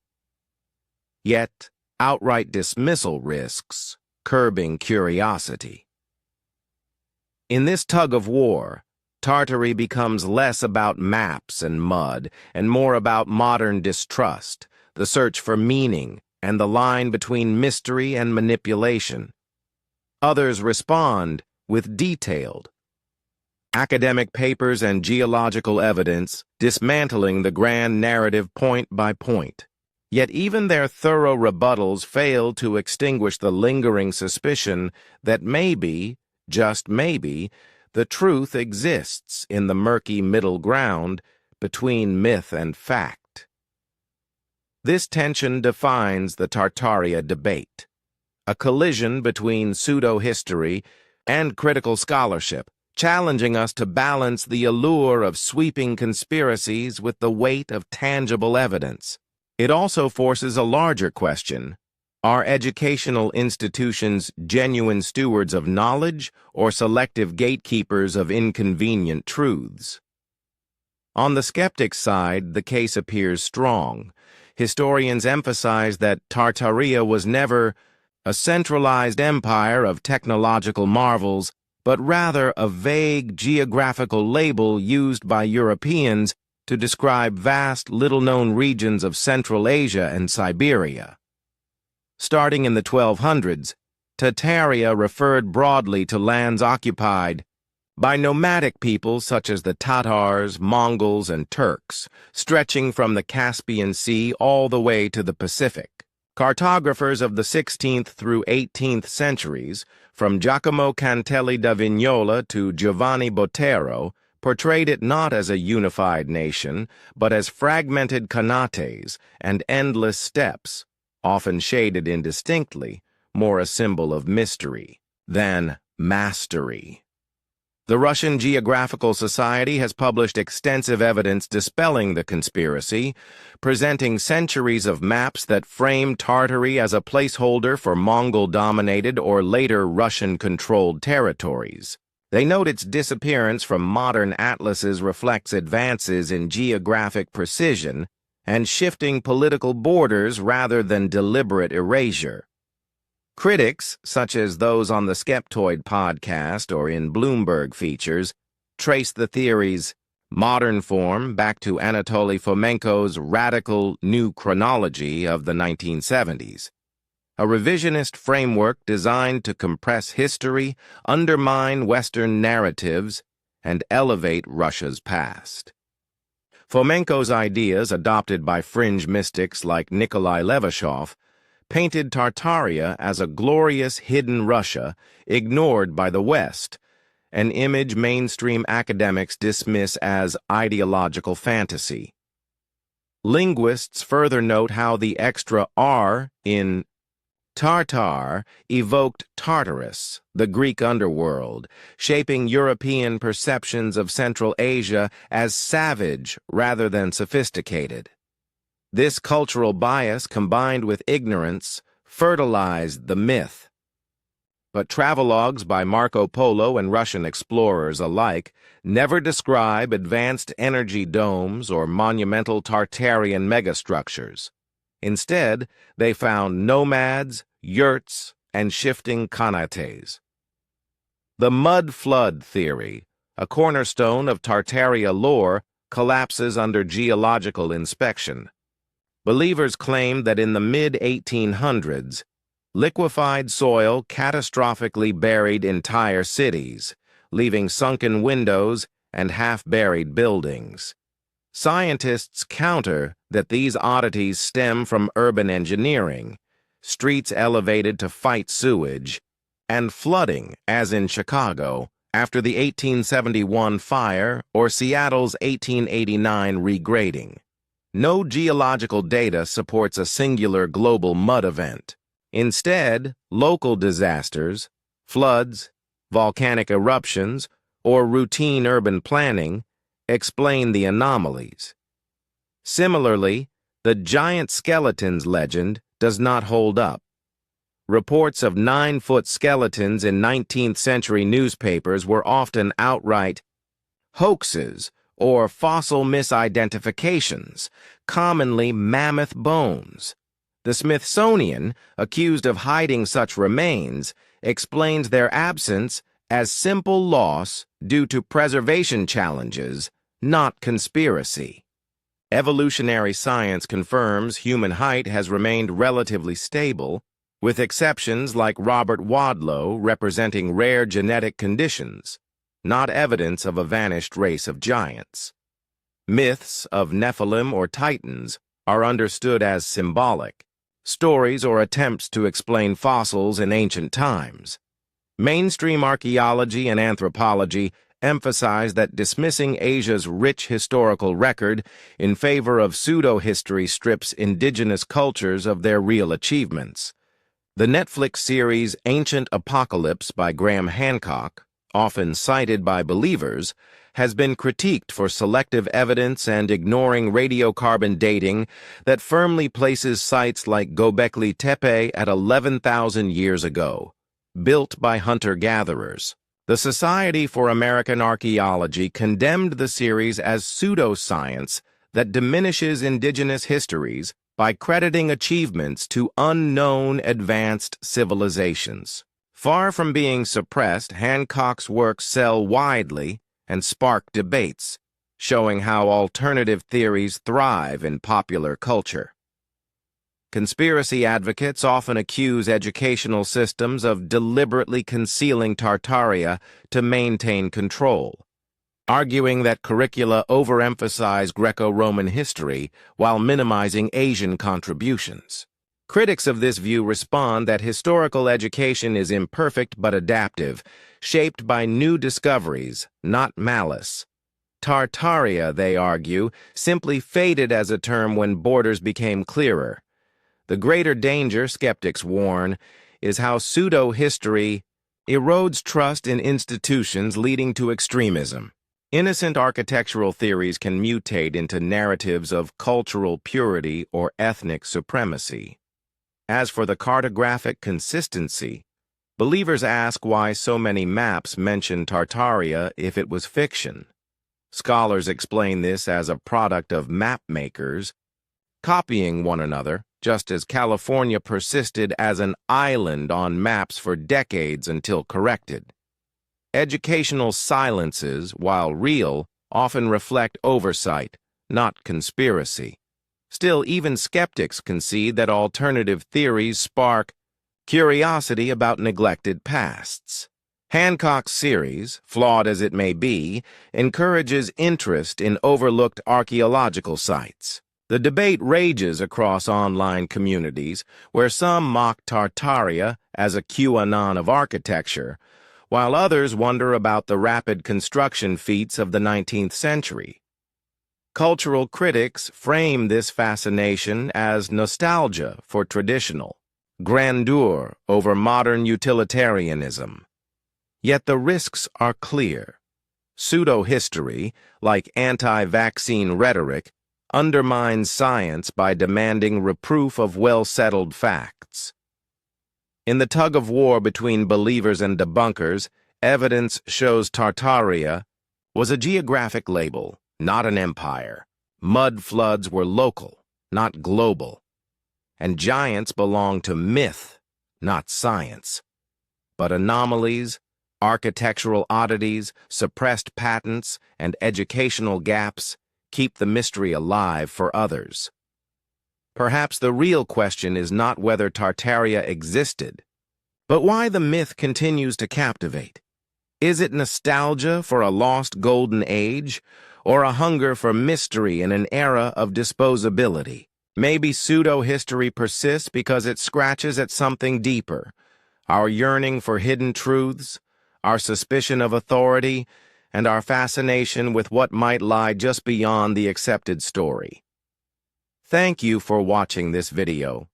Yet, outright dismissal risks curbing curiosity. In this tug-of-war, Tartary becomes less about maps and mud and more about modern distrust, the search for meaning, and the line between mystery and manipulation. Others respond with detailed academic papers and geological evidence, dismantling the grand narrative point by point. Yet even their thorough rebuttals fail to extinguish the lingering suspicion that maybe, just maybe, the truth exists in the murky middle ground between myth and fact. This tension defines the Tartaria debate, a collision between pseudo-history and critical scholarship, challenging us to balance the allure of sweeping conspiracies with the weight of tangible evidence. It also forces a larger question. Are educational institutions genuine stewards of knowledge or selective gatekeepers of inconvenient truths? On the skeptic's side, the case appears strong. Historians emphasize that Tartaria was never a centralized empire of technological marvels, but rather a vague geographical label used by Europeans to describe vast, little-known regions of Central Asia and Siberia. Starting in the 1200s, Tartaria referred broadly to lands occupied by nomadic peoples such as the Tatars, Mongols, and Turks, stretching from the Caspian Sea all the way to the Pacific. Cartographers of the 16th through 18th centuries, from Giacomo Cantelli da Vignola to Giovanni Botero, portrayed it not as a unified nation, but as fragmented khanates and endless steppes, often shaded indistinctly, more a symbol of mystery than mastery. The Russian Geographical Society has published extensive evidence dispelling the conspiracy, presenting centuries of maps that frame Tartary as a placeholder for Mongol-dominated or later Russian-controlled territories. They note its disappearance from modern atlases reflects advances in geographic precision and shifting political borders rather than deliberate erasure. Critics, such as those on the Skeptoid podcast or in Bloomberg features, trace the theory's modern form back to Anatoly Fomenko's radical new chronology of the 1970s, a revisionist framework designed to compress history, undermine Western narratives, and elevate Russia's past. Fomenko's ideas, adopted by fringe mystics like Nikolai Levashov, painted Tartaria as a glorious hidden Russia ignored by the West, an image mainstream academics dismiss as ideological fantasy. Linguists further note how the extra R in Tartar evoked Tartarus, the Greek underworld, shaping European perceptions of Central Asia as savage rather than sophisticated. This cultural bias, combined with ignorance, fertilized the myth. But travelogues by Marco Polo and Russian explorers alike never describe advanced energy domes or monumental Tartarian megastructures. Instead, they found nomads, yurts, and shifting khanates. The mud flood theory, a cornerstone of Tartaria lore, collapses under geological inspection. Believers claim that in the mid-1800s, liquefied soil catastrophically buried entire cities, leaving sunken windows and half-buried buildings. Scientists counter that these oddities stem from urban engineering, streets elevated to fight sewage, and flooding, as in Chicago, after the 1871 fire or Seattle's 1889 regrading. No geological data supports a singular global mud event. Instead, local disasters, floods, volcanic eruptions, or routine urban planning explain the anomalies. Similarly, the giant skeletons legend does not hold up. Reports of 9-foot skeletons in 19th century newspapers were often outright hoaxes or fossil misidentifications, commonly mammoth bones. The Smithsonian, accused of hiding such remains, explains their absence as simple loss due to preservation challenges, not conspiracy. Evolutionary science confirms human height has remained relatively stable, with exceptions like Robert Wadlow representing rare genetic conditions, not evidence of a vanished race of giants. Myths of Nephilim or Titans are understood as symbolic, stories or attempts to explain fossils in ancient times. Mainstream archaeology and anthropology emphasize that dismissing Asia's rich historical record in favor of pseudo-history strips indigenous cultures of their real achievements. The Netflix series Ancient Apocalypse by Graham Hancock, often cited by believers, has been critiqued for selective evidence and ignoring radiocarbon dating that firmly places sites like Göbekli Tepe at 11,000 years ago, built by hunter-gatherers. The Society for American Archaeology condemned the series as pseudoscience that diminishes indigenous histories by crediting achievements to unknown advanced civilizations. Far from being suppressed, Hancock's works sell widely and spark debates, showing how alternative theories thrive in popular culture. Conspiracy advocates often accuse educational systems of deliberately concealing Tartaria to maintain control, arguing that curricula overemphasize Greco-Roman history while minimizing Asian contributions. Critics of this view respond that historical education is imperfect but adaptive, shaped by new discoveries, not malice. Tartaria, they argue, simply faded as a term when borders became clearer. The greater danger, skeptics warn, is how pseudo-history erodes trust in institutions, leading to extremism. Innocent architectural theories can mutate into narratives of cultural purity or ethnic supremacy. As for the cartographic consistency, believers ask why so many maps mention Tartaria if it was fiction. Scholars explain this as a product of map makers copying one another, just as California persisted as an island on maps for decades until corrected. Educational silences, while real, often reflect oversight, not conspiracy. Still, even skeptics concede that alternative theories spark curiosity about neglected pasts. Hancock's series, flawed as it may be, encourages interest in overlooked archaeological sites. The debate rages across online communities, where some mock Tartaria as a QAnon of architecture, while others wonder about the rapid construction feats of the 19th century. Cultural critics frame this fascination as nostalgia for traditional, grandeur over modern utilitarianism. Yet the risks are clear. Pseudo-history, like anti-vaccine rhetoric, undermines science by demanding reproof of well-settled facts. In the tug-of-war between believers and debunkers, evidence shows Tartaria was a geographic label, not an empire. Mud floods were local, not global. And giants belong to myth, not science. But anomalies, architectural oddities, suppressed patents, and educational gaps keep the mystery alive for others. Perhaps the real question is not whether Tartaria existed, but why the myth continues to captivate. Is it nostalgia for a lost golden age, or a hunger for mystery in an era of disposability? Maybe pseudo-history persists because it scratches at something deeper, our yearning for hidden truths, our suspicion of authority, and our fascination with what might lie just beyond the accepted story. Thank you for watching this video.